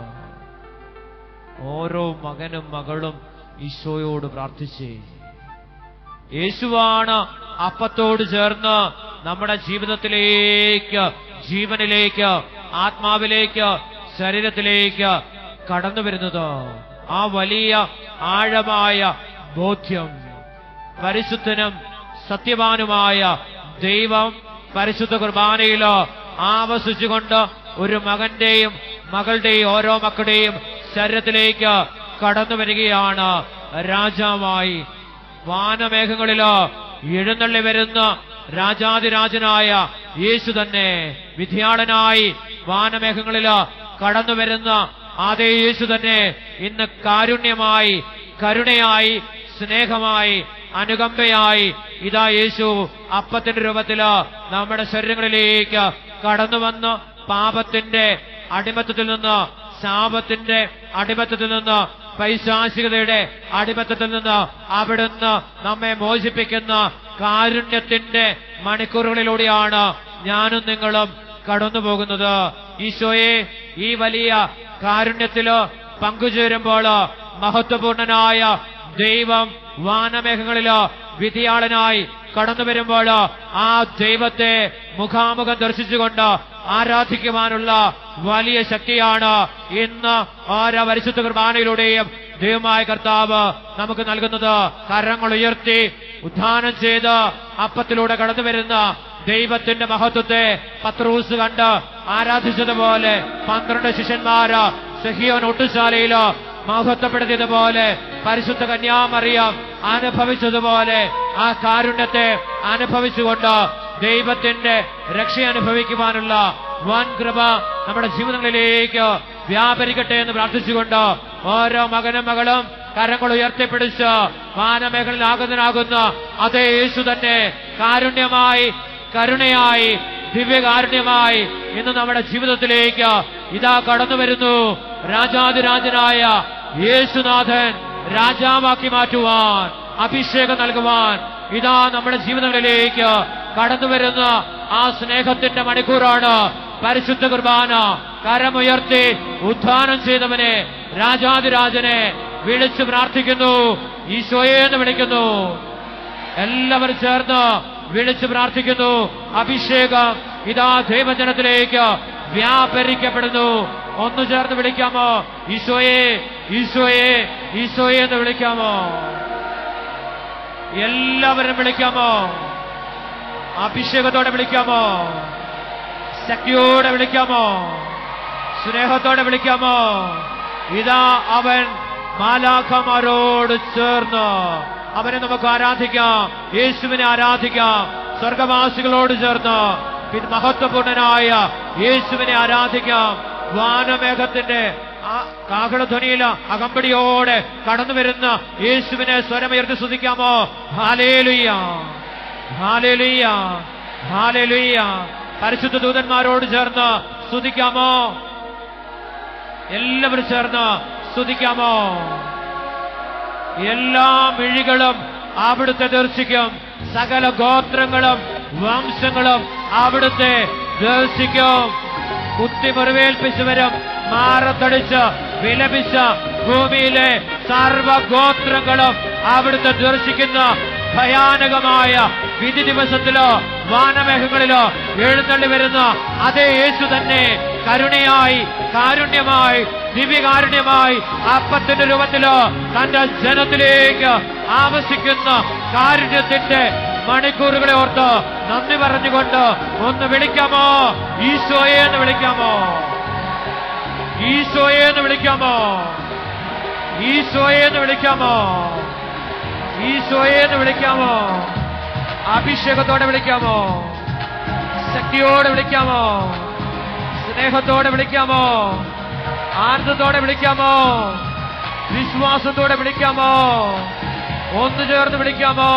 ഓരോ മകനും മകളും ഈശോയോട് പ്രാർത്ഥിച്ചേ. യേശുവാണ് അപ്പത്തോട് ചേർന്ന് നമ്മുടെ ജീവിതത്തിലേക്ക്, ജീവനിലേക്ക്, ആത്മാവിലേക്ക്, ശരീരത്തിലേക്ക് കടന്നു വരുന്നത്. ആ വലിയ ആഴമായ ബോധ്യം പരിശുദ്ധനും സത്യവാനുമായ ദൈവം പരിശുദ്ധ കുർബാനയിൽ ആവസിച്ചുകൊണ്ട് ഒരു മകന്റെയും മകളുടെയും ഓരോ മക്കളുടെയും ശരീരത്തിലേക്ക് കടന്നു വരികയാണ്. രാജാവായി വാനമേഘങ്ങളില് എഴുന്നള്ളി വരുന്ന രാജാതിരാജനായ യേശു തന്നെ വിധിയാളനായി വാനമേഘങ്ങളില് കടന്നു വരുന്ന അതേ യേശു തന്നെ ഇന്ന് കാരുണ്യമായി കരുണയായി, സ്നേഹമായി, അനുകമ്പയായി ഇതാ യേശു അപ്പത്തിന്റെ രൂപത്തില് നമ്മുടെ ശരീരങ്ങളിലേക്ക് കടന്നു വന്ന് പാപത്തിന്റെ അടിമത്തത്തിൽ നിന്ന്, ശാപത്തിന്റെ അടിമത്തത്തിൽ നിന്ന്, പൈശാചികതയുടെ അടിമത്തത്തിൽ നിന്ന് അവിടുന്ന് നമ്മെ മോചിപ്പിക്കുന്ന കാരുണ്യത്തിന്റെ മണിക്കൂറുകളിലൂടെയാണ് ഞാനും നിങ്ങളും കടന്നു പോകുന്നത്. ഈശോയെ, ഈ വലിയ കാരുണ്യത്തില് പങ്കുചേരുമ്പോൾ മഹത്വപൂർണനായ ദൈവം വാനമേഘങ്ങളില് വിധിയാളനായി കടന്നു വരുമ്പോൾ ആ ദൈവത്തെ മുഖാമുഖം ദർശിച്ചുകൊണ്ട് ആരാധിക്കുവാനുള്ള വലിയ ശക്തിയാണ് ഇന്ന് ഓരോ പരിശുദ്ധ കുർബാനയിലൂടെയും ദൈവമായ കർത്താവ് നമുക്ക് നൽകുന്നത്. കരങ്ങൾ ഉയർത്തി ഉദ്ധാനം ചെയ്ത് അപ്പത്തിലൂടെ കടന്നു വരുന്ന ദൈവത്തിന്റെ മഹത്വത്തെ പത്രോസ് കണ്ട് ആരാധിച്ചതുപോലെ 12 ശിഷ്യന്മാര് സഹിയോൻ ഒട്ടുശാലയില് മഹത്വപ്പെടുത്തിയതുപോലെ പരിശുദ്ധ കന്യാമറിയം അനുഭവിച്ചതുപോലെ ആ കാരുണ്യത്തെ അനുഭവിച്ചുകൊണ്ട് ദൈവത്തിന്റെ രക്ഷ അനുഭവിക്കുവാനുള്ള വൻ കൃപ നമ്മുടെ ജീവിതങ്ങളിലേക്ക് വ്യാപരിക്കട്ടെ എന്ന് പ്രാർത്ഥിച്ചുകൊണ്ട് ഓരോ മകനും മകളും കരങ്ങൾ ഉയർത്തിപ്പിടിച്ച് വാനമേഖലയിൽ ആകുന്നതിനാകുന്ന അതേ യേശു തന്നെ കാരുണ്യമായി, കരുണയായി, ദിവ്യകാരുണ്യമായി ഇന്ന് നമ്മുടെ ജീവിതത്തിലേക്ക് ഇതാ കടന്നു വരുന്നു. രാജാതിരാജനായ യേശുനാഥൻ രാജാവാക്കി മാറ്റുവാൻ, അഭിഷേകം നൽകുവാൻ ഇതാ നമ്മുടെ ജീവിതങ്ങളിലേക്ക് കടന്നു വരുന്ന ആ സ്നേഹത്തിന്റെ മണിക്കൂറാണ് പരിശുദ്ധ കുർബാന. കരമുയർത്തി ഉദ്ധാനം ചെയ്തവനെ, രാജാതിരാജനെ വിളിച്ചു പ്രാർത്ഥിക്കുന്നു. ഈശോയെ എന്ന് വിളിക്കുന്നു. എല്ലാവരും ചേർന്ന് വിളിച്ചു പ്രാർത്ഥിക്കുന്നു. അഭിഷേകം ഇതാ ദൈവജനത്തിലേക്ക് വ്യാപരിക്കപ്പെടുന്നു. ഒന്നു ചേർന്ന് വിളിക്കാമോ? ഈശോയെ, ഈശോയെ, ഈശോയെ എന്ന് വിളിക്കാമോ? എല്ലാവരും വിളിക്കാമോ? അഭിഷേകത്തോടെ വിളിക്കാമോ? ശക്തിയോടെ വിളിക്കാമോ? സ്നേഹത്തോടെ വിളിക്കാമോ? ഇതാ അവൻ മാലാഖമാരോട് ചേർന്ന് അവനെ നമുക്ക് ആരാധിക്കാം. യേശുവിനെ ആരാധിക്കാം. സ്വർഗവാസികളോട് ചേർന്ന് മഹത്വപൂർണനായ യേശുവിനെ ആരാധിക്കാം. വാനമേഘത്തിന്റെ ആ കാഹളധ്വനിയില് അകമ്പടിയോടെ കടന്നു വരുന്ന യേശുവിനെ സ്വരമുയർത്തി സ്തുതിക്കാമോ? Hallelujah, hallelujah, hallelujah. പരിശുദ്ധ ദൂതന്മാരോട് ചേർന്ന് സ്തുതിക്കാമോ? എല്ലാവരും ചേർന്ന് സ്തുതിക്കാമോ? എല്ലാ മിഴികളും അവിടുത്തെ ദർശിക്കും. സകല ഗോത്രങ്ങളും വംശങ്ങളും അവിടുത്തെ ദർശിക്കും. കുത്തിമുറിവേൽപ്പിച്ചവരും മാറത്തടിച്ച് വിലപിച്ച ഭൂമിയിലെ സർവഗോത്രങ്ങളും അവിടുത്തെ ദർശിക്കുന്ന ഭയാനകമായ വിധി ദിവസത്തിലോ വാനമേഘങ്ങളിലോ എഴുന്നള്ളി വരുന്ന അതേ യേശു തന്നെ കരുണയായി, കാരുണ്യമായി, ദിവ്യകാരുണ്യമായി അപ്പത്തിന്റെ രൂപത്തിലോ തന്റെ ജനത്തിലേക്ക് ആവസിക്കുന്ന കാരുണ്യത്തിന്റെ മണിക്കൂറുകളെ ഓർത്ത് നന്ദി പറഞ്ഞുകൊണ്ട് ഒന്ന് വിളിക്കാമോ? ഈശോയെ എന്ന് വിളിക്കാമോ? ഈശോയെ എന്ന് വിളിക്കാമോ? ഈശോയെ എന്ന് വിളിക്കാമോ? ഈശോയെ എന്ന് വിളിക്കാമോ? അഭിഷേകത്തോടെ വിളിക്കാമോ? ശക്തിയോടെ വിളിക്കാമോ? സ്നേഹത്തോടെ വിളിക്കാമോ? ആനന്ദത്തോടെ വിളിക്കാമോ? വിശ്വാസത്തോടെ വിളിക്കാമോ? ഒന്നു ചേർന്ന് വിളിക്കാമോ?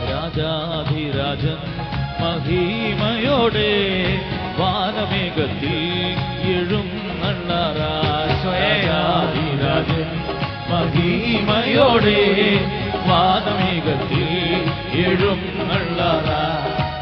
രാജാധിരാജൻ മഹിമയോടെ വാനമേഘത്തിൽ എഴുന്നള്ളാരാജാധിരാജൻ മഹിമയോടെ വാനമേഘത്തിൽ എഴുന്നള്ളാരാ.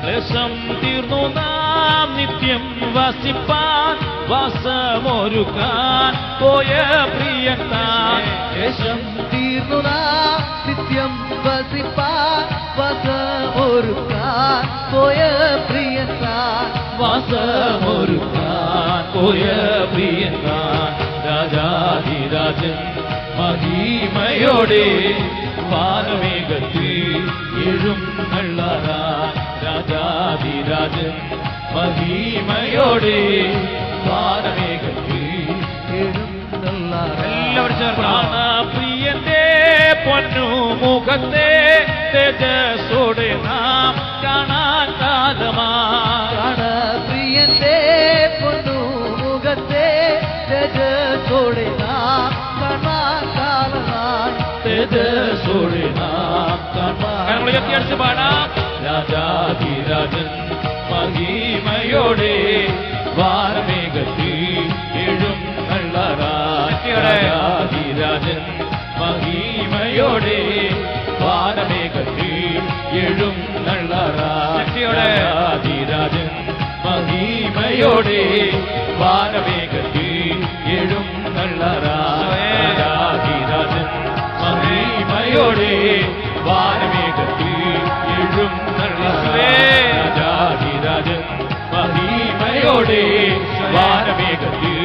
ക്ലേശം തീർന്നു നാം നിത്യം വസിപ്പാൻ വാസമൊരുക്കാൻ പോയ പ്രിയൻ താൻ. ക്ലേശം തീർന്നു നാം നിത്യം വസിപ്പാൻ വാസമൊരുക്കാൻ പോയ പ്രിയൻ താൻ. വാസമൊരുക്കാൻ പോയ പ്രിയൻ താൻ. രാജാധിരാജൻ മഹിമയോടെ വാനമേഘത്തിൽ എഴുന്നള്ളാരാൻ. രാജാധിരാജൻ മഹിമയോടെ വാനമേഘത്തിൽ എല്ലാവരും ചേർന്ന് പ്രിയന്റെ പൊന്നു മുഖത്തെ തേജസ്സോടെ നാം കാണാൻ കാലമാ. പ്രിയന്റെ പൊന്നു ഉയർത്തിയടിച്ച് പാടാം. രാജാധിരാജൻ മഹിമയോടെ വാനമേഘത്തിൽ എഴുന്നള്ളാൻ. രാജാധിരാജൻ മഹിമയോടെ വാനമേഘത്തിൽ എഴുന്നള്ളാൻ. രാജാധിരാജൻ മഹിമയോടെ വാനമേഘത്തിൽ എഴുന്നള്ളാൻ. രാജാധിരാജൻ മഹിമയോടെ വാനമേഘത്തിൽ എഴുന്നള്ളാൻ. രാജാധിരാജൻ മഹിമയോടെ വാനമേഘത്തിൽ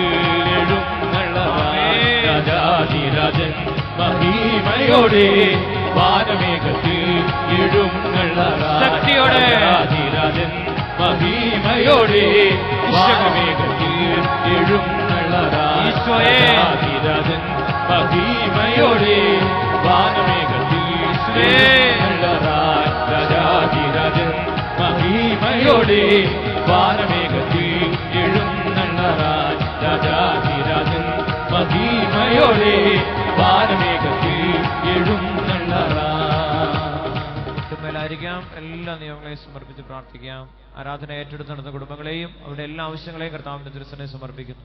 എഴുന്നള്ളാൻ. രാജാധിരാജൻ മഹിമയോടെ വാനമേഘത്തിൽ എഴുന്നള്ളാൻ. ശക്തിയോടെ രാജാധിരാജൻ മഹിമയോടെ വാനമേഘത്തിൽ എഴുന്നള്ളാൻ. രാജാധിരാജൻ മഹിമയോടെ വാനമേഘത്തിൽ എഴുന്നള്ളാൻ. രാജാധിരാജൻ മഹിമയോടെ വാനമേഘത്തിൽ എഴുന്നള്ളാൻ. രാജാധിരാജൻ മഹിമയോടെ വാനമേഘത്തിൽ എഴുന്നള്ളാൻ. എല്ലാ നിയമങ്ങളെയും സമർപ്പിച്ച് പ്രാർത്ഥിക്കാം. ആരാധന ഏറ്റെടുത്ത് നടന്ന കുടുംബങ്ങളെയും അവരുടെ എല്ലാ ആവശ്യങ്ങളെയും കർത്താവിന്റെ തിരുസന്നിധിയിൽ സമർപ്പിക്കുന്നു.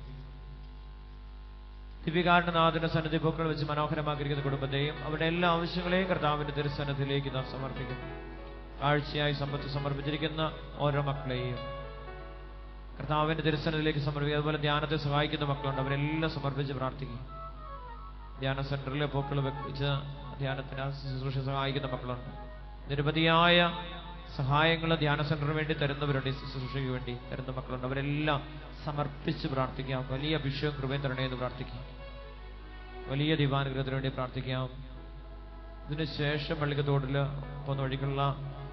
ദിവ്യകാരുണ്യനാഥന്റെ സന്നിധി പൂക്കൾ വെച്ച് മനോഹരമാക്കിയിരിക്കുന്ന കുടുംബത്തെയും അവരുടെ എല്ലാ ആവശ്യങ്ങളെയും കർത്താവിന്റെ തിരുസന്നിധിയിലേക്ക് നാം സമർപ്പിക്കുന്നു. കാഴ്ചയായി സമ്പത്ത് സമർപ്പിച്ചിരിക്കുന്ന ഓരോ മക്കളെയും കർത്താവിന്റെ തിരുസന്നിധിയിലേക്ക് സമർപ്പിക്കുക. അതുപോലെ ധ്യാനത്തെ സഹായിക്കുന്ന മക്കളുണ്ട്, അവരെല്ലാം സമർപ്പിച്ച് പ്രാർത്ഥിക്കും. ധ്യാന സെന്ററിലെ പൂക്കൾ വെച്ച് ധ്യാനത്തിന് ശുശ്രൂഷ സഹായിക്കുന്ന മക്കളുണ്ട്. നിരവധിയായ സഹായങ്ങൾ ധ്യാന സെന്ററിന് വേണ്ടി തരുന്നവരുണ്ട്, ശുശ്രൂഷയ്ക്ക് വേണ്ടി തരുന്ന മക്കളുണ്ട്. അവരെല്ലാം സമർപ്പിച്ച് പ്രാർത്ഥിക്കാം. വലിയ അഭിഷേകം കൃപയും തരണേ എന്ന് പ്രാർത്ഥിക്കാം. വലിയ ദൈവാനുഗ്രഹത്തിന് വേണ്ടി പ്രാർത്ഥിക്കാം. ഇതിനുശേഷം പള്ളിക്കത്തോടിൽ പോകുന്ന വഴിക്കുള്ള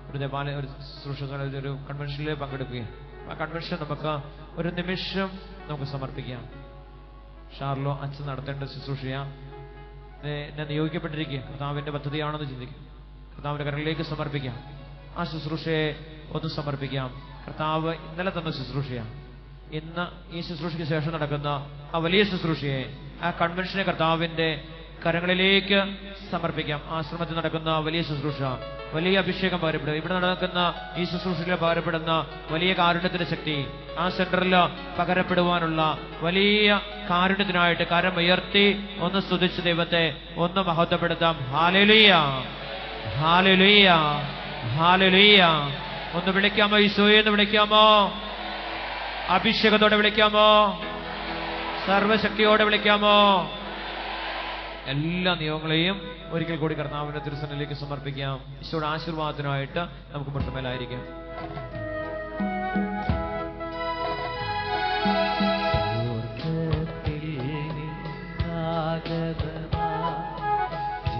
ഒരു ദേവാലയ ഒരു ശുശ്രൂഷ ഒരു കൺവെൻഷനിൽ പങ്കെടുക്കുകയും ആ കൺവെൻഷൻ നമുക്ക് ഒരു നിമിഷം നമുക്ക് സമർപ്പിക്കാം. ഷാർലോ അച്ഛൻ നടത്തേണ്ട ശുശ്രൂഷയാ എന്നെ നിയോഗിക്കപ്പെട്ടിരിക്കുക, കർത്താവിന്റെ പദ്ധതിയാണെന്ന് ചിന്തിക്കും. കർത്താവിന്റെ കരങ്ങളിലേക്ക് സമർപ്പിക്കാം. ആ ശുശ്രൂഷയെ ഒന്ന് സമർപ്പിക്കാം. കർത്താവ് ഇന്നലെ തന്ന ശുശ്രൂഷയാണ്. ഇന്ന് ഈ ശുശ്രൂഷയ്ക്ക് ശേഷം നടക്കുന്ന ആ വലിയ ശുശ്രൂഷയെ, ആ കൺവെൻഷനെ കർത്താവിന്റെ കരങ്ങളിലേക്ക് സമർപ്പിക്കാം. ആശ്രമത്തിൽ നടക്കുന്ന വലിയ ശുശ്രൂഷ, വലിയ അഭിഷേകം പകരപ്പെടുക. ഇവിടെ നടക്കുന്ന ഈ ശുശ്രൂഷയിൽ പകരപ്പെടുന്ന വലിയ കാരുണ്യത്തിന്റെ ശക്തി ആ സെന്ററിൽ പകരപ്പെടുവാനുള്ള വലിയ കാരുണ്യത്തിനായിട്ട് കരം ഉയർത്തി ഒന്ന് സ്തുതിച്ച് ദൈവത്തെ ഒന്ന് മഹത്വപ്പെടുത്താം. Hallelujah, hallelujah, hallelujah. ഒന്ന് വിളിക്കാമോ? ഈശോയെ എന്ന് വിളിക്കാമോ? അഭിഷേകത്തോടെ വിളിക്കാമോ? സർവശക്തിയോടെ വിളിക്കാമോ? എല്ലാ നിയമങ്ങളെയും ഒരിക്കൽ കൂടി കർത്താവിന്റെ തിരുസന്നിധിയിലേക്ക് സമർപ്പിക്കാം. ഈശോയുടെ ആശീർവാദത്തിനായിട്ട് നമുക്ക് മുട്ടുമേലായിരിക്കാം.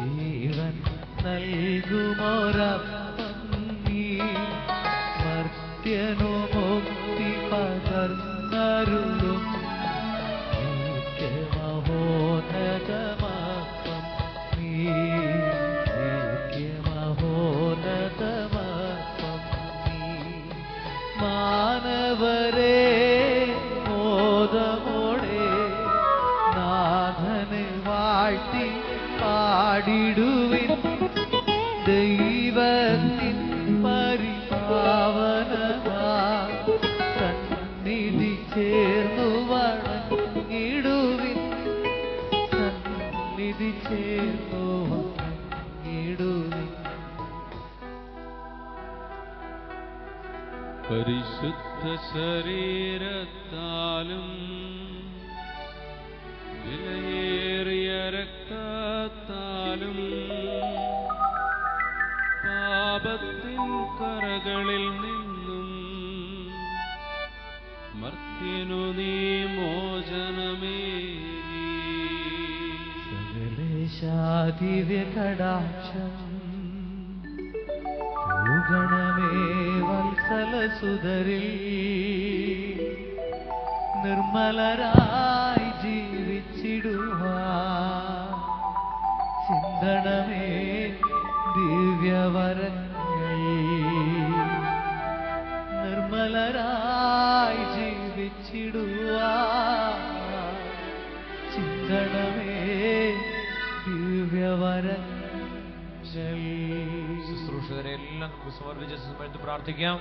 ജീവൻ നൽകുമോരപ്പം നീ മർത്യനു മുക്തി പകർന്നരുളും മഹോന്നതമാക്കം നീ മഹോന്നതമാക്കം നീ മാനവരെ മോദമോടെ നാഥനെ വാഴ്ത്തി പാടിടുവിൻ ദൈവത്തിൻ പരിപാവനമാ സന്നിധി ചേർന്നു വണങ്ങിടുവിൻ സന്നിധി ചേർന്നു വണങ്ങിടുവിൻ. പരിശുദ്ധ ശരീരത്താലും വിലയേറിയ രക്തത്താലും പാപത്തിൻ കറകളിൽ നിന്നും മർത്യനു നീ മോചനമേകി. സകലേശാദിവ്യ കടാക്ഷം യുഗണമേ വത്സലസുതരിൽ നിർമ്മലരായി ജീവിച്ചിടുവാൻ ചിന്തണമേ ദിവ്യവരങ്ങൾ. നിർമ്മലരായി ജീവിച്ചിടുവാൻ ചിന്തണമേ ദിവ്യവരങ്ങൾ. ശുശ്രൂഷകരെ സമർപ്പിച്ച് സമയത്ത് പ്രാർത്ഥിക്കാം.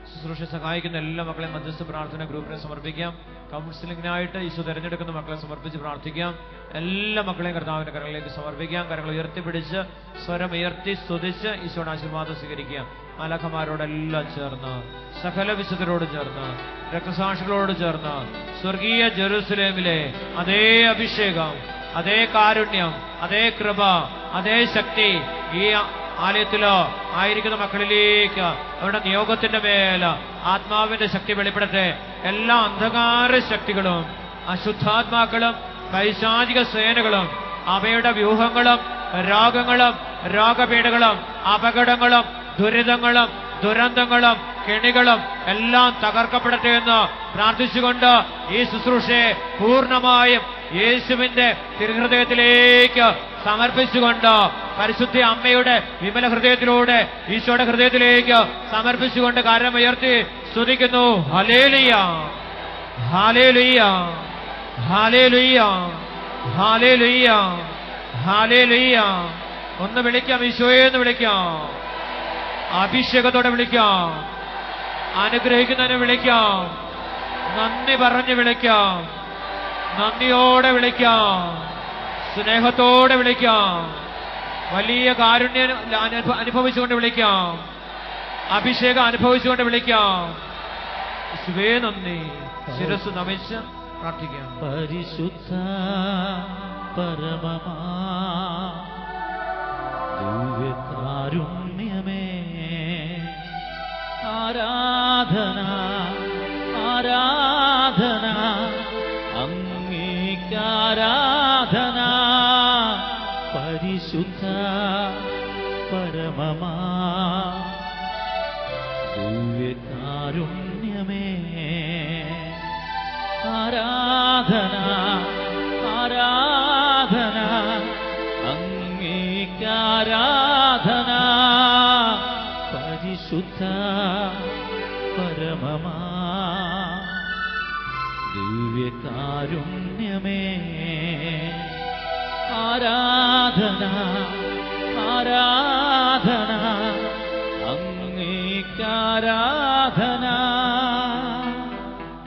ശുശ്രൂഷ സഹായിക്കുന്ന എല്ലാ മക്കളെയും മധ്യസ്ഥ പ്രാർത്ഥന ഗ്രൂപ്പിനെ സമർപ്പിക്കാം. കൗൺസിലിംഗിനായിട്ട് ഈശോ തെരഞ്ഞെടുക്കുന്ന മക്കളെ സമർപ്പിച്ച് പ്രാർത്ഥിക്കാം. എല്ലാ മക്കളെയും കർത്താവിന്റെ കരങ്ങളിലേക്ക് സമർപ്പിക്കാം. കരങ്ങൾ ഉയർത്തിപ്പിടിച്ച് സ്വരം ഉയർത്തി സ്തുതിച്ച് ഈശോയുടെ ആശീർവാദം സ്വീകരിക്കാം. മാലാഖമാരോടെല്ലാം ചേർന്ന്, സകല വിശുദ്ധരോട് ചേർന്ന്, രക്തസാക്ഷികളോട് ചേർന്ന് സ്വർഗീയ ജെറുസലേമിലെ അതേ അഭിഷേകം, അതേ കാരുണ്യം, അതേ കൃപ, അതേ ശക്തി ഈ ആലയത്തിലോ ആയിരിക്കുന്ന മക്കളിലേക്ക് അവരുടെ നിയോഗത്തിന്റെ മേൽ ആത്മാവിന്റെ ശക്തി വെളിപ്പെടട്ടെ. എല്ലാ അന്ധകാര ശക്തികളും, അശുദ്ധാത്മാക്കളും, പൈശാചിക സേനകളും, അവയുടെ വ്യൂഹങ്ങളും, രോഗങ്ങളും, രോഗപീഠകളും, അപകടങ്ങളും, ദുരിതങ്ങളും, ദുരന്തങ്ങളും, കെണികളും എല്ലാം തകർക്കപ്പെടട്ടെ എന്ന് പ്രാർത്ഥിച്ചുകൊണ്ട് ഈ ശുശ്രൂഷയെ പൂർണ്ണമായും യേശുവിന്റെ തിരുഹൃദയത്തിലേക്ക് സമർപ്പിച്ചുകൊണ്ട്, പരിശുദ്ധ അമ്മയുടെ വിമല ഹൃദയത്തിലൂടെ ഈശോയുടെ ഹൃദയത്തിലേക്ക് സമർപ്പിച്ചുകൊണ്ട് കരമുയർത്തി സ്തുതിക്കുന്നു. Hallelujah, hallelujah, hallelujah, hallelujah, hallelujah. ഒന്ന് വിളിക്കാം, ഈശോയെ എന്ന് വിളിക്കാം. അഭിഷേകത്തോടെ വിളിക്കാം. അനുഗ്രഹിക്കുന്നതിനെ വിളിക്കാം. നന്ദി പറഞ്ഞ് വിളിക്കാം. നന്ദിയോടെ വിളിക്കാം. സ്നേഹത്തോടെ വിളിക്കാം. വലിയ കാരുണ്യം അനുഭവിച്ചുകൊണ്ട് വിളിക്കാം. അഭിഷേകം അനുഭവിച്ചുകൊണ്ട് വിളിക്കാം. യേശുവേ നന്ദി. ശിരസ്സ് നമിച്ച് പ്രാർത്ഥിക്കാം. പരിശുദ്ധ പരമമാ ദിവ്യകാരുണ്യമേ, ആരാധന ആരാധന അങ്ങേക്കാരാധന. പരിശുദ്ധ പരമമാ ദിവ്യകാരുണ്യമേ, ആരാധന ആരാധന അങ്ങേക്കാരാധന. പരിശുദ്ധ പരമമാ ദിവ്യകാരുണ്യമേ, ആരാധന ആരാധന അങ്ങേക്കാരാധന.